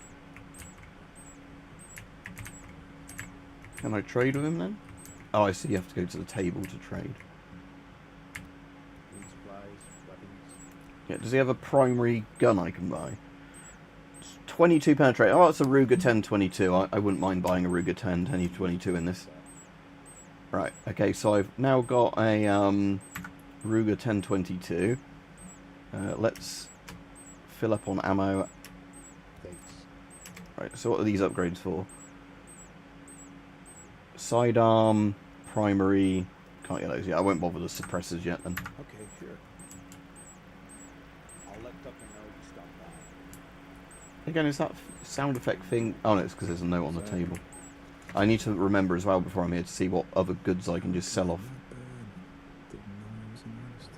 Can I trade with him then? Oh, I see. You have to go to the table to trade. Food supplies, weapons. Yeah. Does he have a primary gun I can buy? 22 penetrate. Oh, it's a Ruger 1022. I wouldn't mind buying a Ruger 1022 in this. Right. Okay. So I've now got a Ruger 1022. Let's fill up on ammo. Thanks. Right. So what are these upgrades for? Sidearm, primary. Can't get those yet. I won't bother the suppressors yet then. Okay, sure. I'll let Tucker know you stop by. Again, is that sound effect thing? Oh no, it's because there's a note on the table. I need to remember as well before I'm here to see what other goods I can just sell off. Didn't know I was an artist.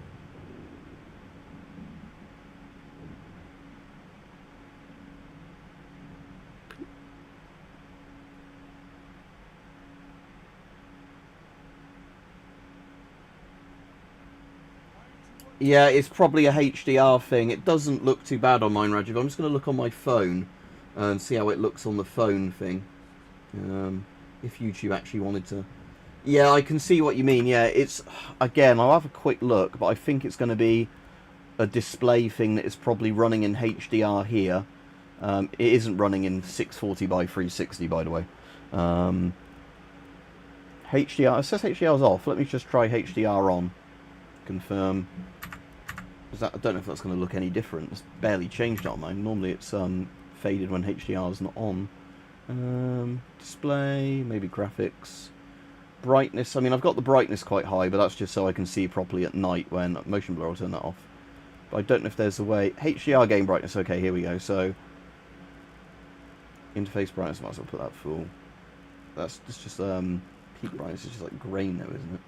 Yeah, it's probably a HDR thing. It doesn't look too bad on mine, Rajiv. I'm just going to look on my phone and see how it looks on the phone thing. If YouTube actually wanted to... Yeah, I can see what you mean. Yeah, it's... Again, I'll have a quick look, but I think it's going to be a display thing that is probably running in HDR here. It isn't running in 640 by 360, by the way. HDR... It says HDR's off. Let me just try HDR on. Confirm. I don't know if that's going to look any different. It's barely changed on mine. Normally it's faded when HDR is not on. Display, maybe graphics. Brightness. I mean, I've got the brightness quite high, but that's just so I can see properly at night when motion blur. I'll turn that off. But I don't know if there's a way. HDR game brightness. Okay, here we go. So interface brightness. Might as well put that full. That's just peak brightness is just like grain though, isn't it?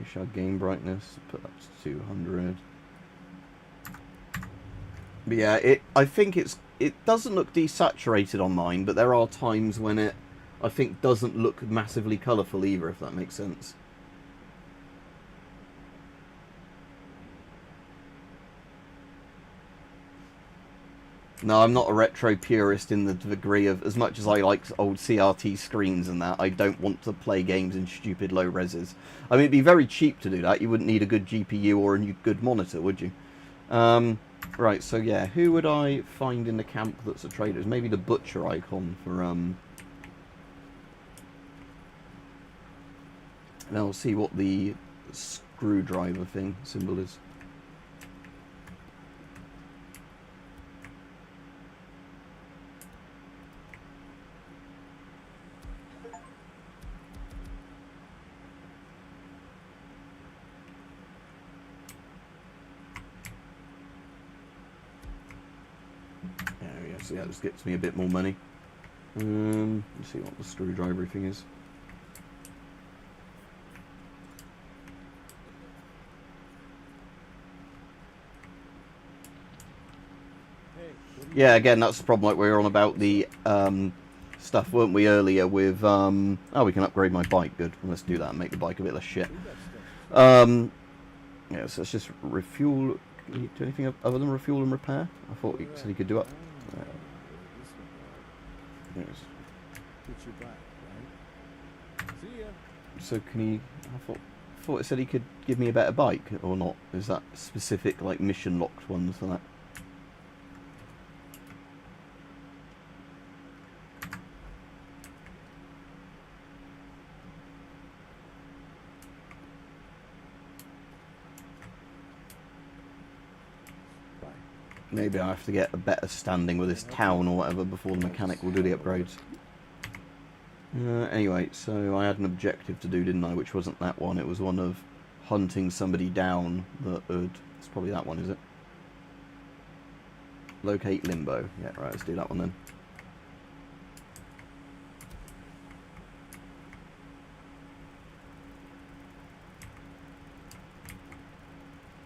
HDR game brightness, put that to 200. But yeah, I think it doesn't look desaturated on mine, but there are times when it, I think, doesn't look massively colourful either, if that makes sense. No, I'm not a retro purist in the degree of, as much as I like old CRT screens and that, I don't want to play games in stupid low reses. I mean, it'd be very cheap to do that. You wouldn't need a good GPU or a good monitor, would you? Right, so yeah, who would I find in the camp that's a trader? Maybe the butcher icon for, and I'll see what the screwdriver thing symbol is. So yeah, this gets me a bit more money. Let's see what the screwdriver thing is. Yeah, again, that's the problem. Like we were on about the stuff, weren't we, earlier with? Oh, we can upgrade my bike. Good. Let's do that and make the bike a bit less shit. Yeah, so let's just refuel. Can you do anything other than refuel and repair? I thought he said he could do it. Yes. So can he? I thought it said he could give me a better bike, or not? Is that specific, like mission locked ones for that? Maybe I have to get a better standing with this town or whatever before the mechanic will do the upgrades. Anyway, so I had an objective to do, didn't I? Which wasn't that one. It was one of hunting somebody down that would... It's probably that one, is it? Locate Limbo. Yeah, right, let's do that one then.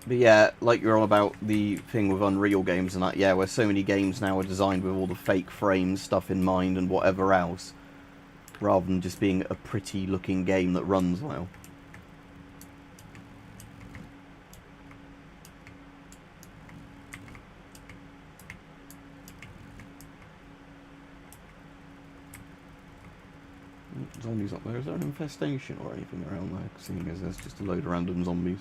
But yeah, like you're on about the thing with Unreal games and that, yeah, where so many games now are designed with all the fake frames, stuff in mind and whatever else, rather than just being a pretty looking game that runs well. Zombies up there. Is there an infestation or anything around there? Seeing as there's just a load of random zombies.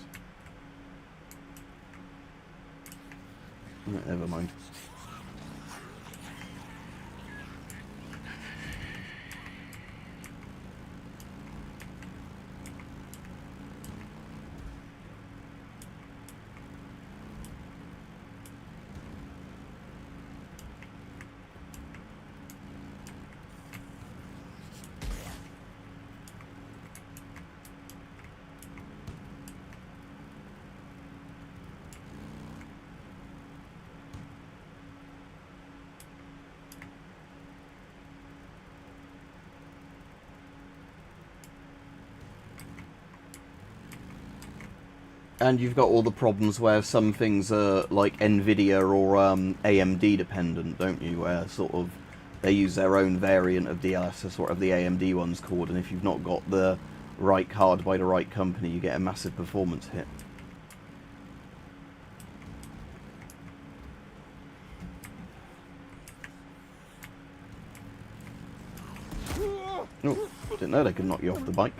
Never mind. And you've got all the problems where some things are like Nvidia or AMD dependent, don't you? Where sort of they use their own variant of DLSS, that's what the AMD one's called, and if you've not got the right card by the right company, you get a massive performance hit. Oh, didn't know they could knock you off the bike.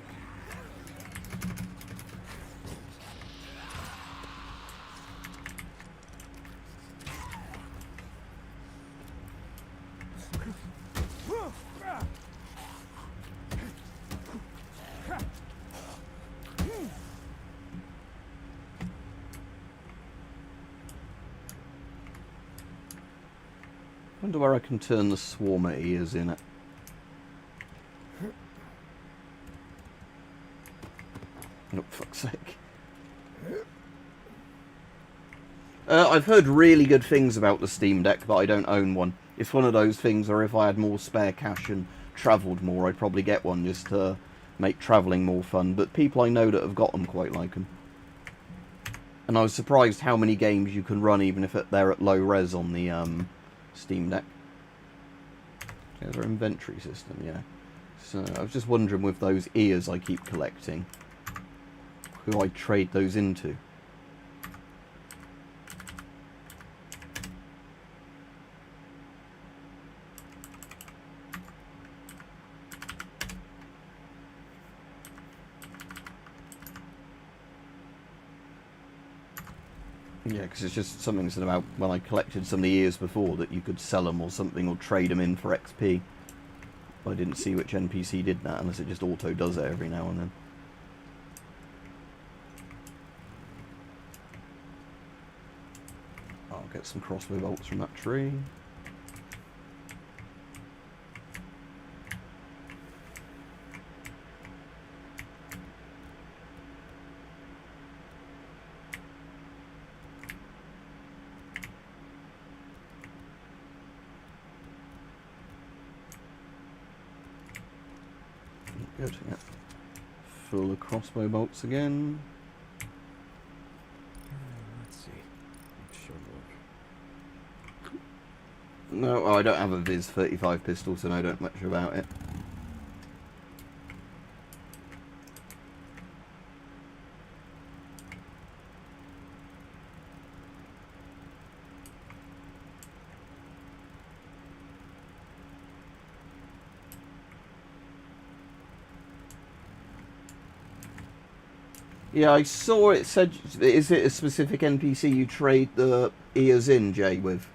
I wonder where I can turn the swarmer ears in it. Oh, fuck's sake. I've heard really good things about the Steam Deck, but I don't own one. It's one of those things where if I had more spare cash and travelled more, I'd probably get one just to make travelling more fun. But people I know that have got them quite like them. And I was surprised how many games you can run even if they're at low res on the Steam Deck. There's our inventory system, yeah. So I was just wondering with those ears I keep collecting, who I trade those into. Yeah, because it's just something said about when I collected some of the ears before that you could sell them or something or trade them in for XP. I didn't see which NPC did that unless it just auto does it every now and then. I'll get some crossbow bolts from that tree. Good, yeah. Full of crossbow bolts again. Let's see. Sure look. No, I don't have a Viz 35 pistol, so I don't know much about it. Yeah, I saw it said, is it a specific NPC you trade the ears in, Jay, with?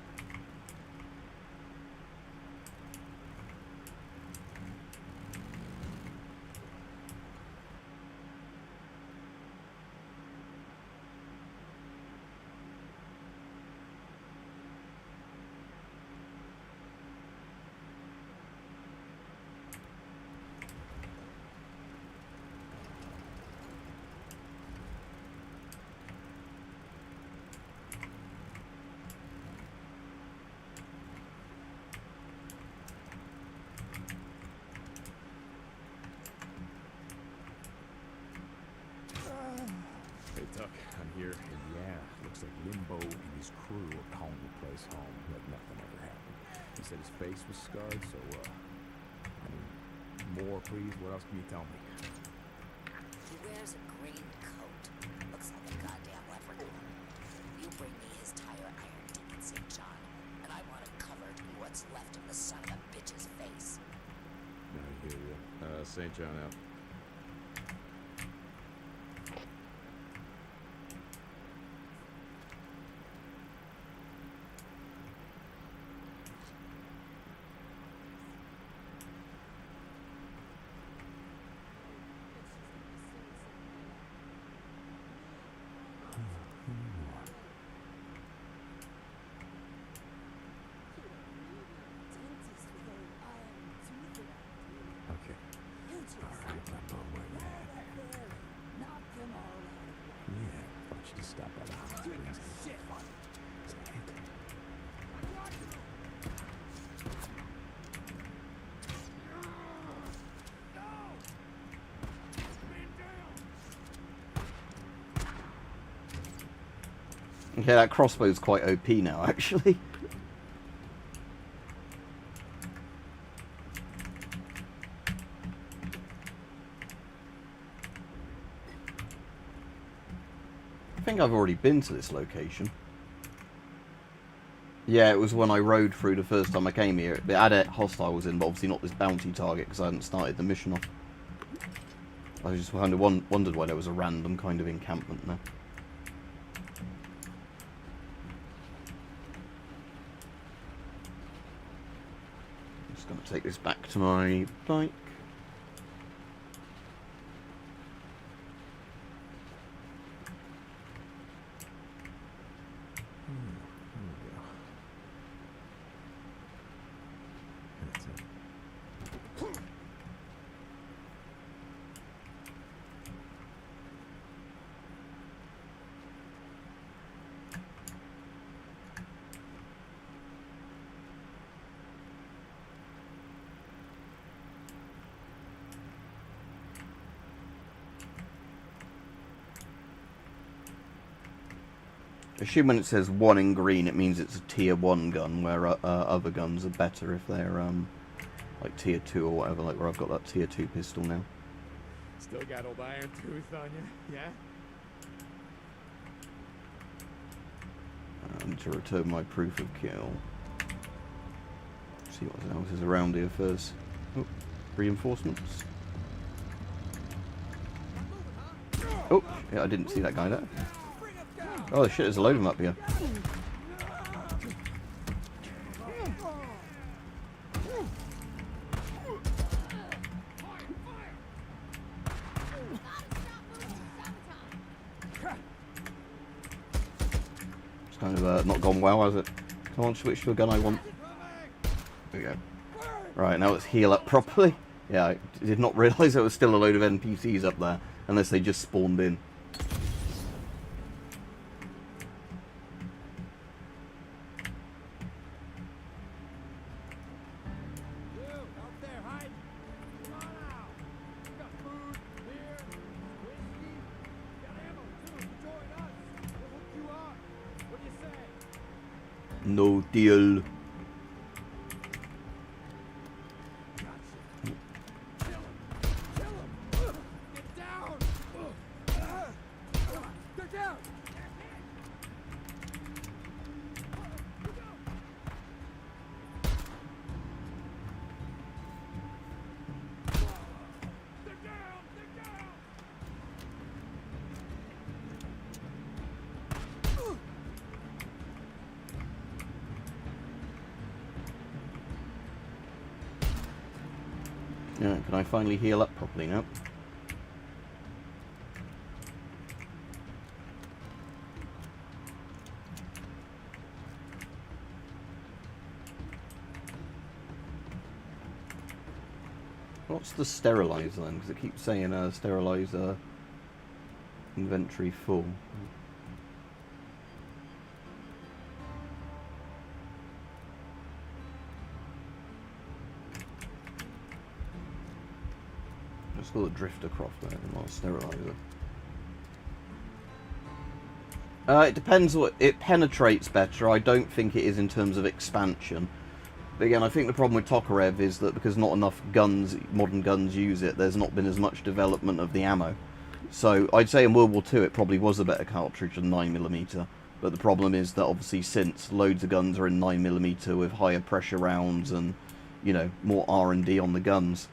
Hey, Tuck, I'm here, and yeah, looks like Limbo and his crew are calling the place home, like nothing ever happened. He said his face was scarred, so, I mean, more, please? What else can you tell me? He wears a green coat. Looks like a goddamn leprechaun. You bring me his tire iron dick in St. John, and I want it covered in what's left of the son of a bitch's face. I hear you. St. John out. Okay. Alright, Limbo, where you at? Knock them all out. Yeah, why don't you just stop by the house, please? Shit. Fun. Say it. Okay, that crossbow's quite OP now, actually. I think I've already been to this location. Yeah, it was when I rode through the first time I came here. It had hostiles in, but obviously not this bounty target because I hadn't started the mission off. I just kind of wondered why there was a random kind of encampment there. I'm just going to take this back to my bike. There we go. That's it. Assume when it says 1 in green, it means it's a tier 1 gun, where other guns are better if they're like tier 2 or whatever, like where I've got that tier 2 pistol now. Still got old Iron Tooth on you, yeah? I need to return my proof of kill. See what else is around here first. Oh, reinforcements. Oh, yeah, I didn't see that guy there. Oh shit, there's a load of them up here. It's kind of not gone well, has it? Come on, switch to a gun I want. There we go. Right, now let's heal up properly. Yeah, I did not realise there was still a load of NPCs up there, unless they just spawned in. No deal. Yeah, can I finally heal up properly now? What's the sterilizer then? Because it keeps saying sterilizer inventory full. Let's call it Driftercroft there, not sterilizer. It depends what it penetrates better. I don't think it is in terms of expansion. But again, I think the problem with Tokarev is that because not enough guns, modern guns use it, there's not been as much development of the ammo. So I'd say in World War II it probably was a better cartridge than 9mm. But the problem is that obviously since loads of guns are in 9mm with higher pressure rounds and, you know, more R&D on the guns.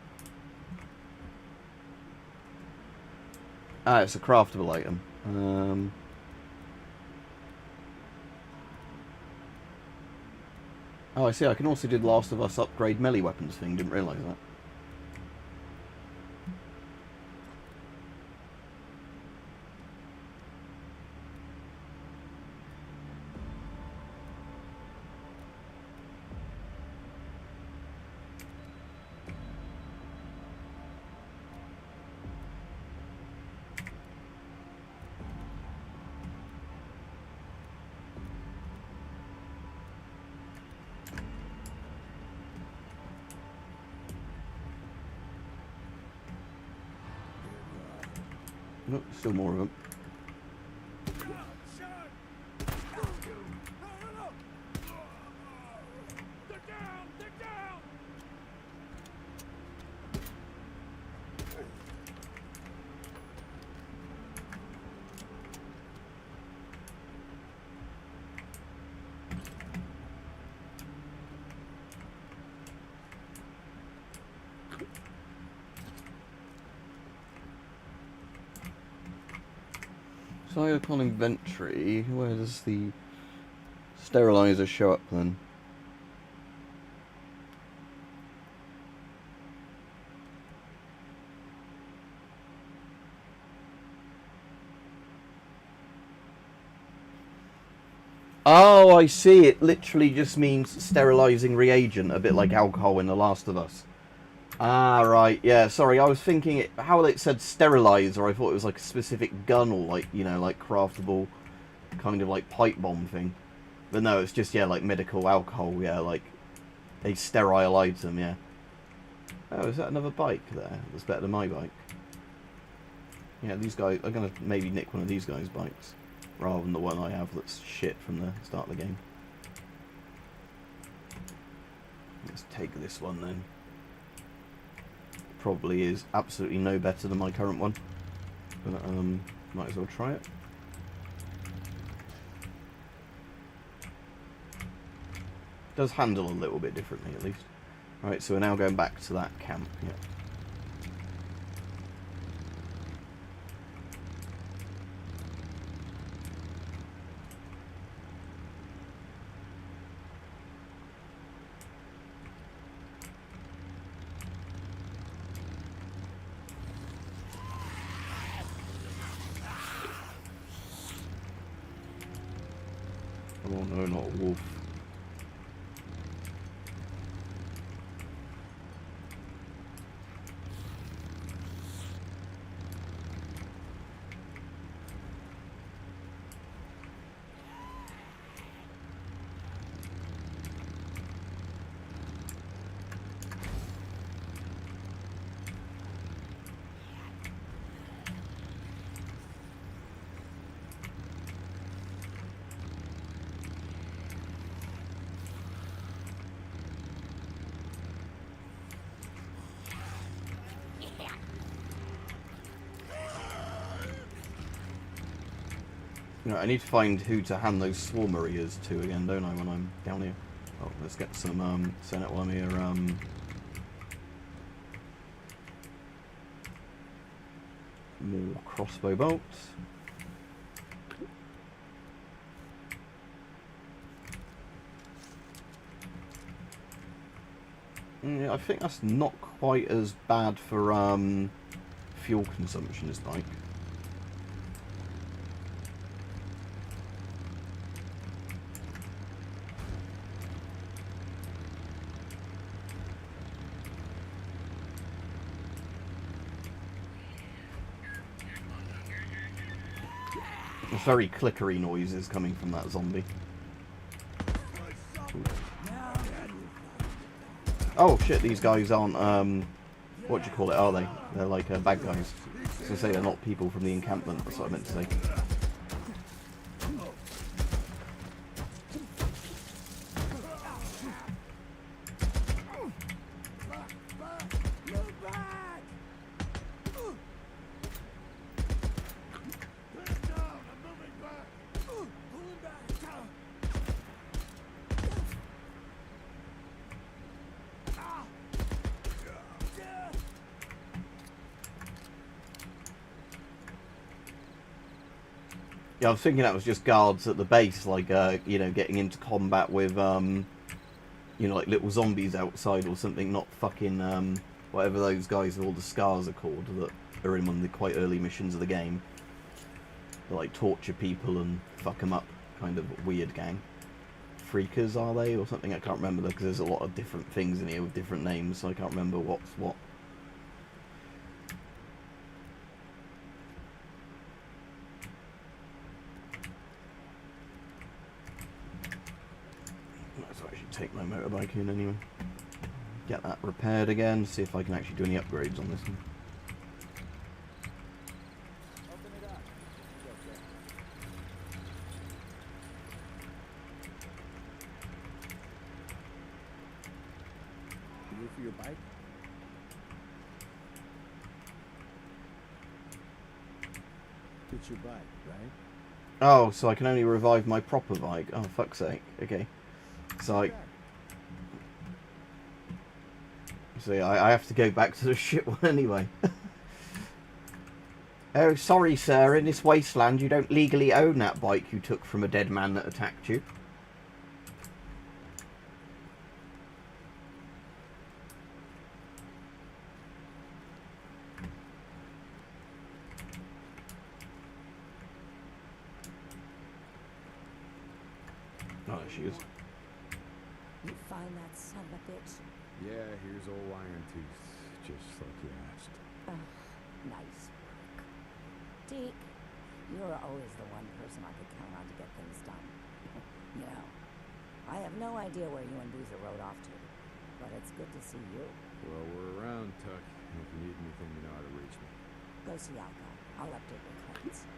Ah, it's a craftable item. Oh, I see. I can also do the Last of Us upgrade melee weapons thing. Didn't realise that. Nope, still more of them. So I look on inventory, where does the sterilizer show up then? Oh, I see. It literally just means sterilizing reagent, a bit like alcohol in The Last of Us. Ah, right, yeah, sorry, I was thinking how it said sterilizer, I thought it was like a specific gun or like, you know, like craftable kind of like pipe bomb thing. But no, it's just, yeah, like medical alcohol, yeah, like a sterile item, yeah. Oh, is that another bike there? That's better than my bike. Yeah, these guys, I'm gonna maybe nick one of these guys' bikes. rather than the one I have that's shit from the start of the game. Let's take this one then. Probably is absolutely no better than my current one, but might as well try it. Does handle a little bit differently at least. Right, so we're now going back to that camp. Yeah. Oh no, not a wolf. You know, I need to find who to hand those swarmerias to again, don't I, when I'm down here? Oh, let's get some Senate while I'm here. More crossbow bolts. Yeah, I think that's not quite as bad for fuel consumption as like. Very clickery noises coming from that zombie. Oh shit, these guys aren't, what do you call it, are they? They're like bad guys. I was going to say they're not people from the encampment, that's what I meant to say. Yeah, I was thinking that was just guards at the base, like, you know, getting into combat with, you know, like little zombies outside or something, not fucking, whatever those guys with all the scars are called, that are in one of the quite early missions of the game. They, like, torture people and fuck them up, kind of weird gang. Freakers, are they, or something? I can't remember, because there's a lot of different things in here with different names, so I can't remember what's what. Take my motorbike in anyway. Get that repaired again, see if I can actually do any upgrades on this one. Open it up. You for your bike? It's your bike, right? Oh, so I can only revive my proper bike. Oh, fuck's sake. Okay. So I have to go back to the shit one anyway. Oh, sorry, sir. In this wasteland, you don't legally own that bike you took from a dead man that attacked you. Oh, there she is. You find that son of a bitch? Yeah, here's old Iron Tooth, just like you asked. Nice work. Deke, you're always the one person I could count on to get things done. You know, I have no idea where you and Boozer rode off to, but it's good to see you. Well, we're around, Tuck. If you need anything, you know how to reach me. Go see Alka. I'll update your credits.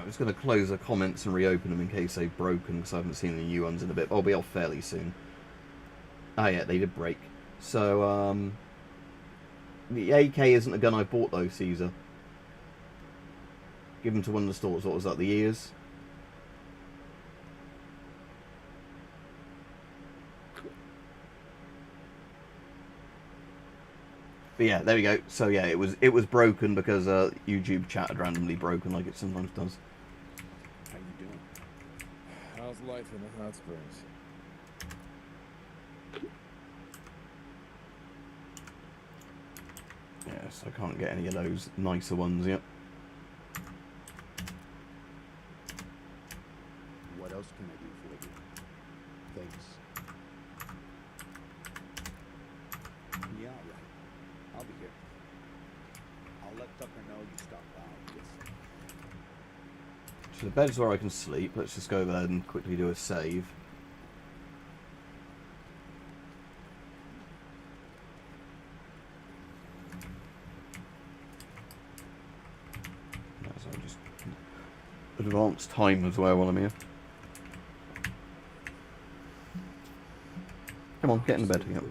I'm just going to close the comments and reopen them in case they've broken, because I haven't seen any new ones in a bit. I'll be off fairly soon. Ah, yeah, they did break. So, the AK isn't a gun I bought, though, Caesar. Given to one of the stores. What was that, the ears? But yeah, there we go. So yeah, it was broken because YouTube chat had randomly broken, like it sometimes does. How you doing? How's life in the hot springs? Yes, I can't get any of those nicer ones yet. What else can I do for you? Thanks. Yeah, all right. I'll be here. I'll let Tucker know you stopped by. Yes. So the bed's where I can sleep. Let's just go over there and quickly do a save. So just advance time as well while I'm here. Come on, get in the bed. Yep.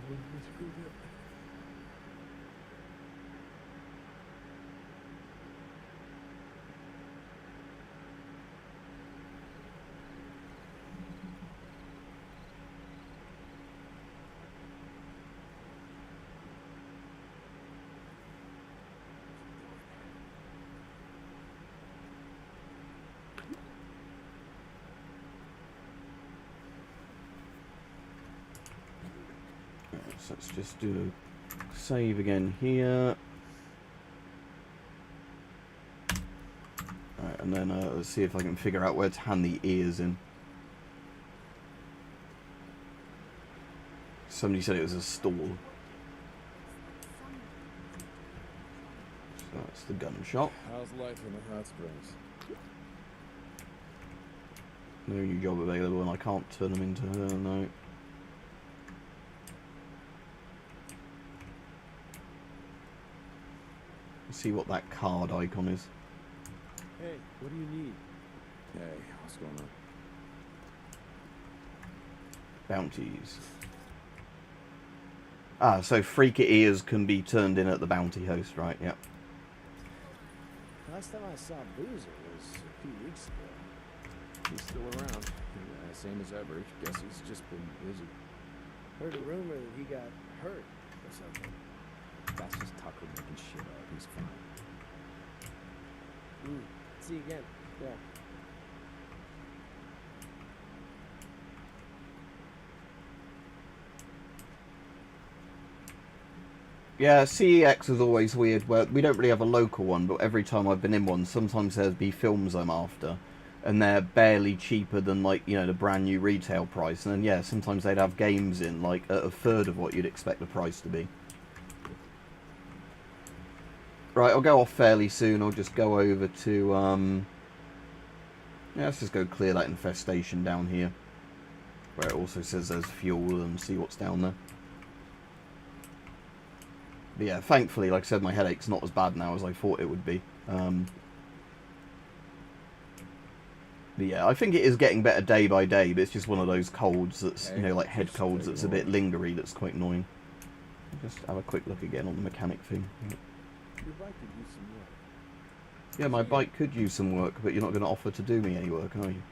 So let's just do a save again here. Alright, and then let's see if I can figure out where to hand the ears in. Somebody said it was a stall. So that's the gun shop. How's life in the hot springs? No new job available, and I can't turn them into her, no. See what that card icon is. Hey, what do you need? Hey, what's going on? Bounties. Ah, so freaker ears can be turned in at the bounty host, right? Yep. Last time I saw Boozer was a few weeks ago. He's still around. Yeah, same as ever. Guess he's just been busy. Heard a rumor that he got hurt or something. That's just Tucker making shit up. He's fine. See you again. Yeah. Yeah, CEX is always weird. Where we don't really have a local one, but every time I've been in one, sometimes there'd be films I'm after, and they're barely cheaper than, like, you know, the brand new retail price. And then yeah, sometimes they'd have games in like at a third of what you'd expect the price to be. Right, I'll go off fairly soon. I'll just go over to yeah, let's just go clear that infestation down here, where it also says there's fuel, and see what's down there. But yeah, thankfully, like I said, my headache's not as bad now as I thought it would be. But yeah, I think it is getting better day by day, but it's just one of those colds that's, you know, like head colds that's a bit lingery, that's quite annoying. I'll just have a quick look again on the mechanic thing. Your bike could use some work. Yeah, my bike could use some work, but you're not going to offer to do me any work, are you?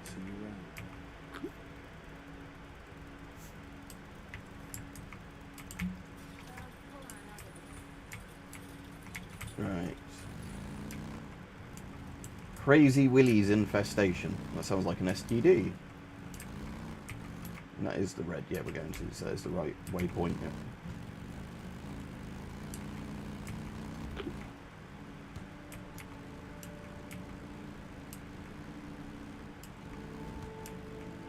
See you around. Right. Crazy Willie's infestation. That sounds like an STD. And that is the red, yeah, we're going to, so there's the right waypoint, yeah.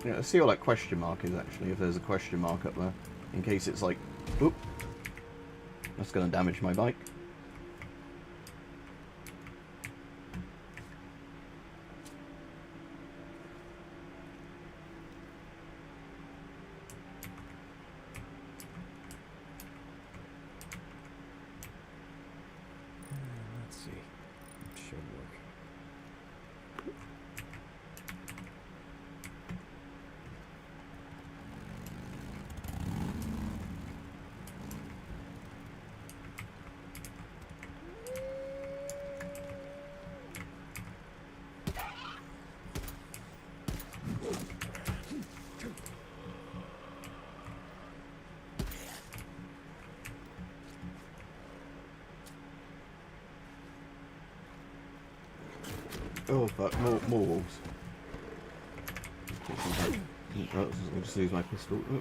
Yeah, let's see what that question mark is, actually, if there's a question mark up there. In case it's like, oop, that's going to damage my bike. Oh fuck, more wolves. I'll just lose my pistol. Oh.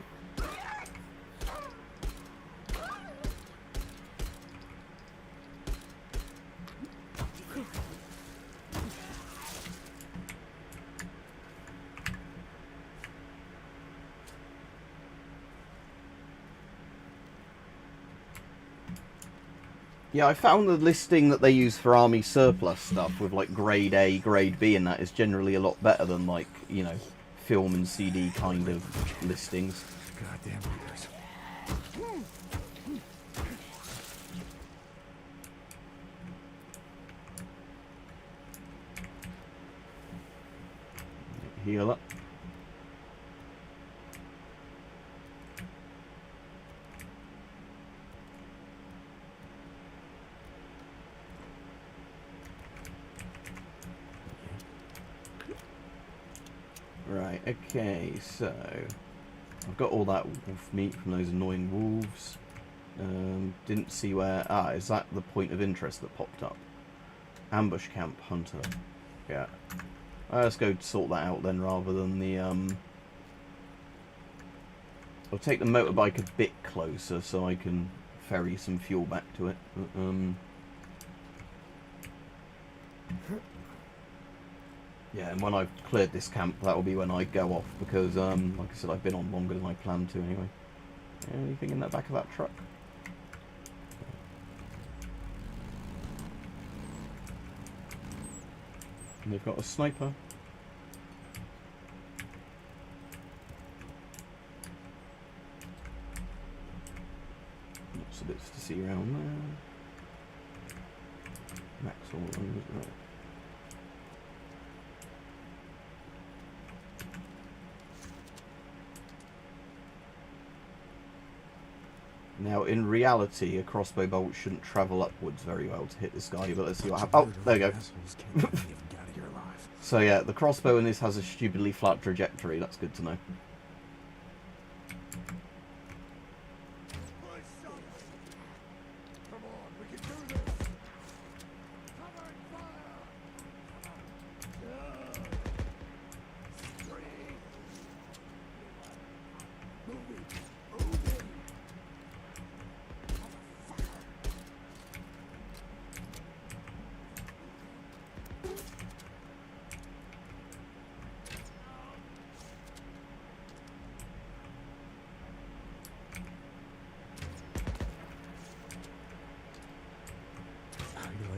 Yeah, I found the listing that they use for army surplus stuff with like grade A, grade B and that is generally a lot better than like, you know, film and CD kind of listings. Goddamn readers. Heal up. Right, okay, so I've got all that wolf meat from those annoying wolves. Didn't see where... Ah, is that the point of interest that popped up? Ambush camp hunter. Yeah. Let's go sort that out then rather than the... I'll take the motorbike a bit closer so I can ferry some fuel back to it. Yeah, and when I've cleared this camp, that'll be when I go off, because, like I said, I've been on longer than I planned to anyway. Anything in the back of that truck? And they've got a sniper. Lots of bits to see around there. Max all of them, isn't it? Now, in reality, a crossbow bolt shouldn't travel upwards very well to hit this guy, but let's see what happens. Oh, there we go. So yeah, the crossbow in this has a stupidly flat trajectory. That's good to know.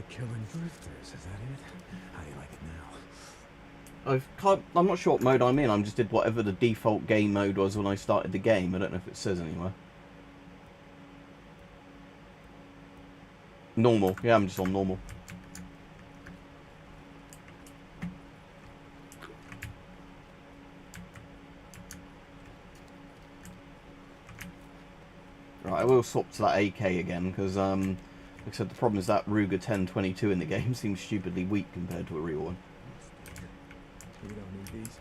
Killing drifters, is that it? How do you like it now? I'm not sure what mode I'm in. I just did whatever the default game mode was when I started the game. I don't know if it says anywhere. Normal. Yeah, I'm just on normal. Right, I will swap to that AK again, because, like I said, the problem is that Ruger 1022 in the game seems stupidly weak compared to a real one. We don't need these.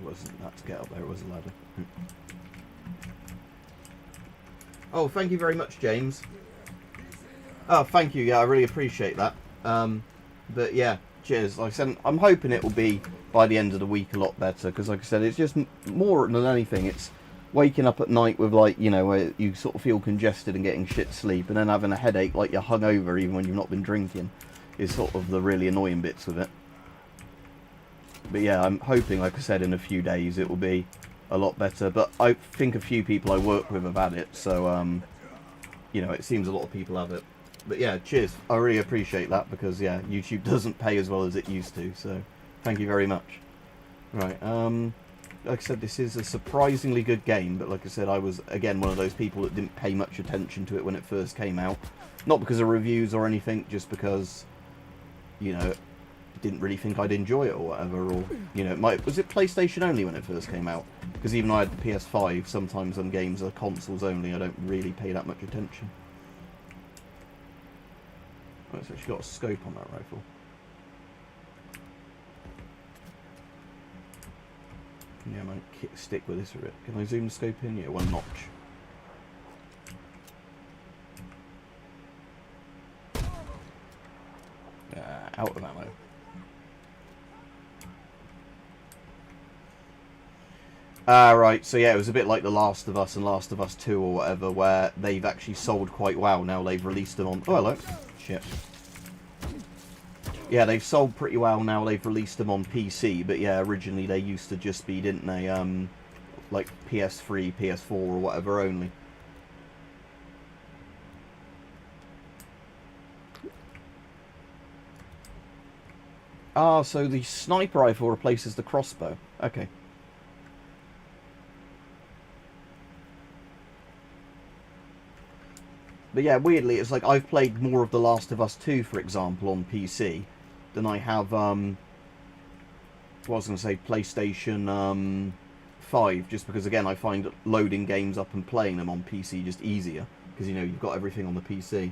Wasn't that to get up there, it was a ladder. Oh, thank you very much, James. Oh, thank you, yeah, I really appreciate that. But yeah, cheers. Like I said, I'm hoping it will be, by the end of the week, a lot better, because like I said, it's just more than anything, it's waking up at night with, like, you know, where you sort of feel congested and getting shit sleep, and then having a headache like you're hungover even when you've not been drinking, is sort of the really annoying bits with it. But yeah, I'm hoping, like I said, in a few days it will be a lot better. But I think a few people I work with have had it, so, you know, it seems a lot of people have it. But yeah, cheers. I really appreciate that, because, yeah, YouTube doesn't pay as well as it used to, so thank you very much. Right, like I said, this is a surprisingly good game, but like I said, I was, again, one of those people that didn't pay much attention to it when it first came out. Not because of reviews or anything, just because, you know, didn't really think I'd enjoy it or whatever, or, you know, was it PlayStation only when it first came out? Because even though I had the PS5, sometimes when games are consoles only, I don't really pay that much attention. Oh, it's actually got a scope on that rifle. Yeah, I might stick with this a bit. Can I zoom the scope in? Yeah, one notch. Out of ammo. Right, so yeah, it was a bit like The Last of Us and Last of Us 2 or whatever, where they've actually sold quite well. Now they've released them on... Oh, hello. Shit. Yeah, they've sold pretty well now. They've released them on PC, but yeah, originally they used to just be, didn't they, like PS3, PS4 or whatever only. Ah, so the sniper rifle replaces the crossbow. Okay. But yeah, weirdly, it's like I've played more of The Last of Us 2, for example, on PC than I have, what I was going to say, PlayStation 5, just because, again, I find loading games up and playing them on PC just easier, because, you know, you've got everything on the PC.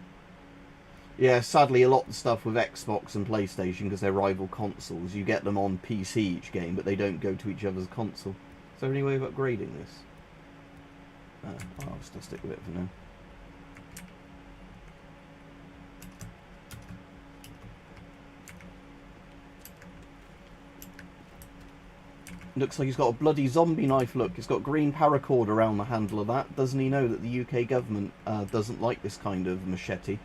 Yeah, sadly, a lot of the stuff with Xbox and PlayStation, because they're rival consoles, you get them on PC each game, but they don't go to each other's console. Is there any way of upgrading this? I'll still stick with it for now. Looks like he's got a bloody zombie knife, look. It's got green paracord around the handle of that. Doesn't he know that the UK government doesn't like this kind of machete?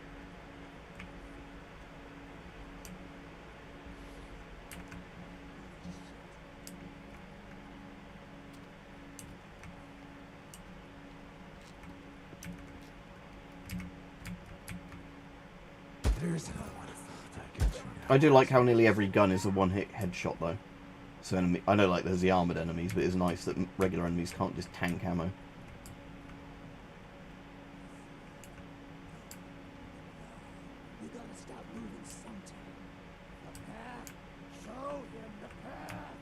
There's another one. I do like how nearly every gun is a one-hit headshot, though. So I know, like, there's the armoured enemies, but it's nice that regular enemies can't just tank ammo. You gotta stop moving sometime. The path. Show him the path.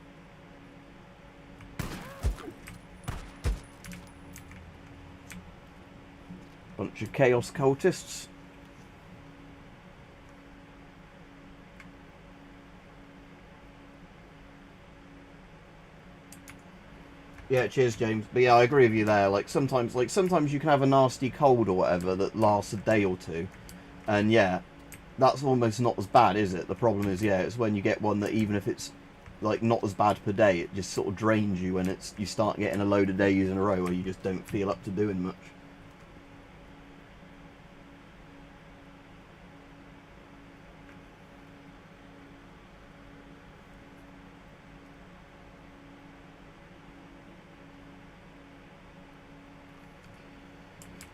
Bunch of chaos cultists. Yeah, cheers, James. But yeah, I agree with you there. Like sometimes you can have a nasty cold or whatever that lasts a day or two, and yeah, that's almost not as bad, is it? The problem is, yeah, it's when you get one that even if it's like not as bad per day, it just sort of drains you, and you start getting a load of days in a row where you just don't feel up to doing much.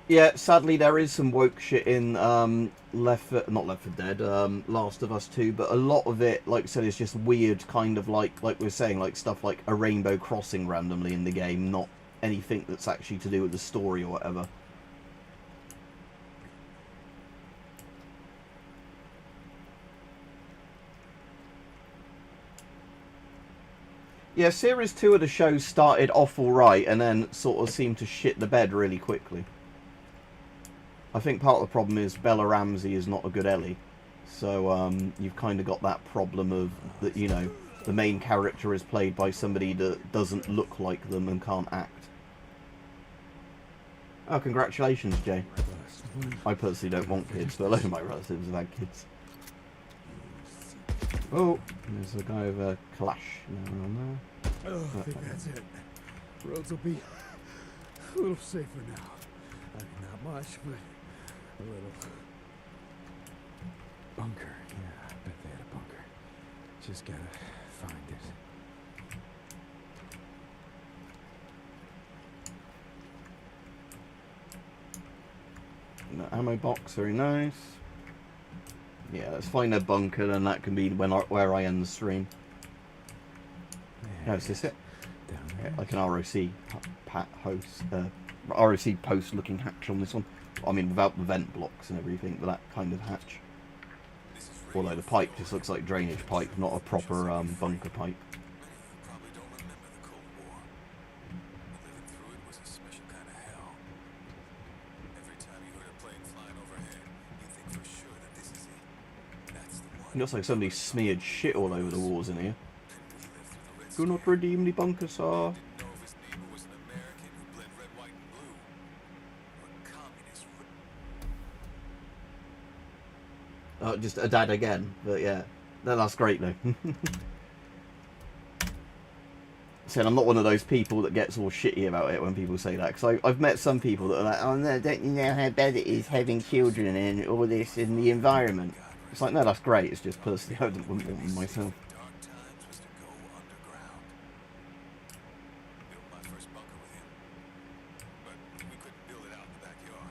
Yeah, sadly there is some woke shit in not Left 4 Dead, Last of Us 2, but a lot of it, like I said, is just weird, kind of like we were saying, like stuff like a rainbow crossing randomly in the game, not anything that's actually to do with the story or whatever. Yeah, Series 2 of the show started off alright, and then sort of seemed to shit the bed really quickly. I think part of the problem is Bella Ramsey is not a good Ellie, so you've kind of got that problem of that, you know, the main character is played by somebody that doesn't look like them and can't act. Oh, congratulations, Jay. I personally don't want kids, but a lot of my relatives have had kids. Oh, there's a guy with a Kalash down there. Oh, I think that's it. Roads will be a little safer now. I mean, not much, but a little. Bunker. Yeah, I bet they had a bunker. Just gotta find it. The ammo box, very nice. Yeah, let's find a bunker, and that can be where I end the stream. Yeah, Oh, is this it? down Yeah, there. like an ROC post looking hatch on this one. I mean, without the vent blocks and everything, but that kind of hatch. Although the pipe just looks like drainage pipe, not a proper bunker pipe. Probably don't remember the Cold War. Living through it was a special kind of hell. Every time you heard a plane flying overhead, you think for sure that this is it. That's the one. It looks like somebody smeared shit all over the walls in here. We lived through the Red Do not redeem the bunker, sir. Didn't know if his neighbor was an American who bled red, white, and blue, or a communist. Just a dad again, but yeah. No, that's great though. Saying I'm not one of those people that gets all shitty about it when people say that, because I've met some people that are like, oh no, don't you know how bad it is having children and all this in the environment? It's like, no, that's great, it's just personally I wouldn't want them myself. Dark times was to go underground. Built my first bunker with him, but we couldn't build it out in the backyard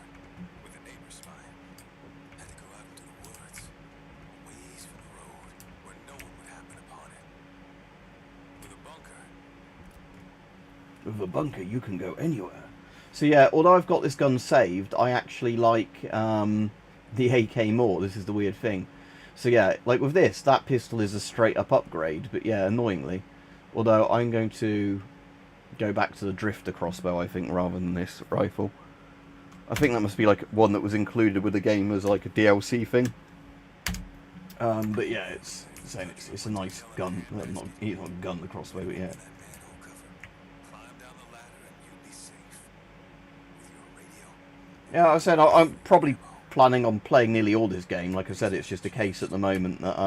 with the neighbors spying. Had to go out into the woods, ways from the road, where no one would happen upon it. With a bunker, With a bunker, you can go anywhere. So yeah, although I've got this gun saved, I actually like the AK more. This is the weird thing. So yeah, like with this, that pistol is a straight up upgrade, but yeah, annoyingly. Although I'm going to go back to the drifter crossbow, I think, rather than this rifle. I think that must be like one that was included with the game as like a DLC thing. But yeah, it's a nice gun. Not a gun, the crossbow, but yeah. that manhole cover. Climb down the ladder and you'd be safe. With your radio. Yeah, I said I'm probably planning on playing nearly all this game. Like I said, it's just a case at the moment that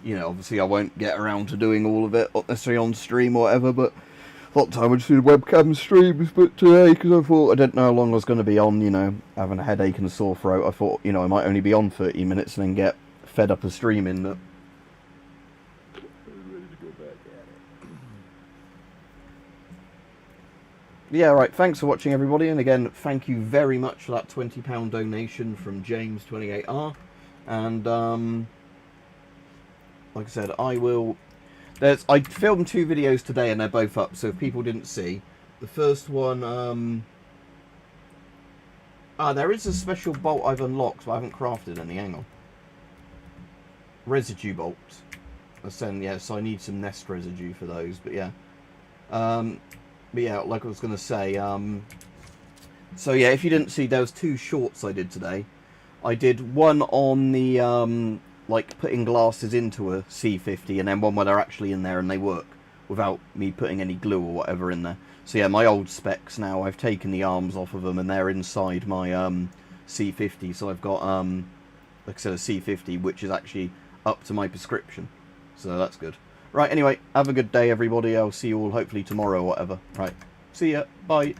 you know, obviously I won't get around to doing all of it, not necessarily on stream or whatever, but a lot of time I just did webcam streams, but today, because I thought I didn't know how long I was going to be on, you know, having a headache and a sore throat, I thought, you know, I might only be on 30 minutes and then get fed up of streaming. But yeah, right, thanks for watching everybody, and again, thank you very much for that £20 donation from James28R, and like I said, I filmed 2 videos today and they're both up, so if people didn't see, the first one, there is a special bolt I've unlocked, but I haven't crafted any, hang on. Residue bolts. Yeah, so I need some nest residue for those, but yeah. But yeah, like I was going to say, so yeah, if you didn't see, there was 2 shorts I did today. I did one on the, like, putting glasses into a C50, and then one where they're actually in there and they work, without me putting any glue or whatever in there. So yeah, my old specs now, I've taken the arms off of them, and they're inside my, C50, so I've got, like I said, a C50, which is actually up to my prescription. So that's good. Right, anyway, have a good day, everybody. I'll see you all hopefully tomorrow or whatever. Right, see ya. Bye.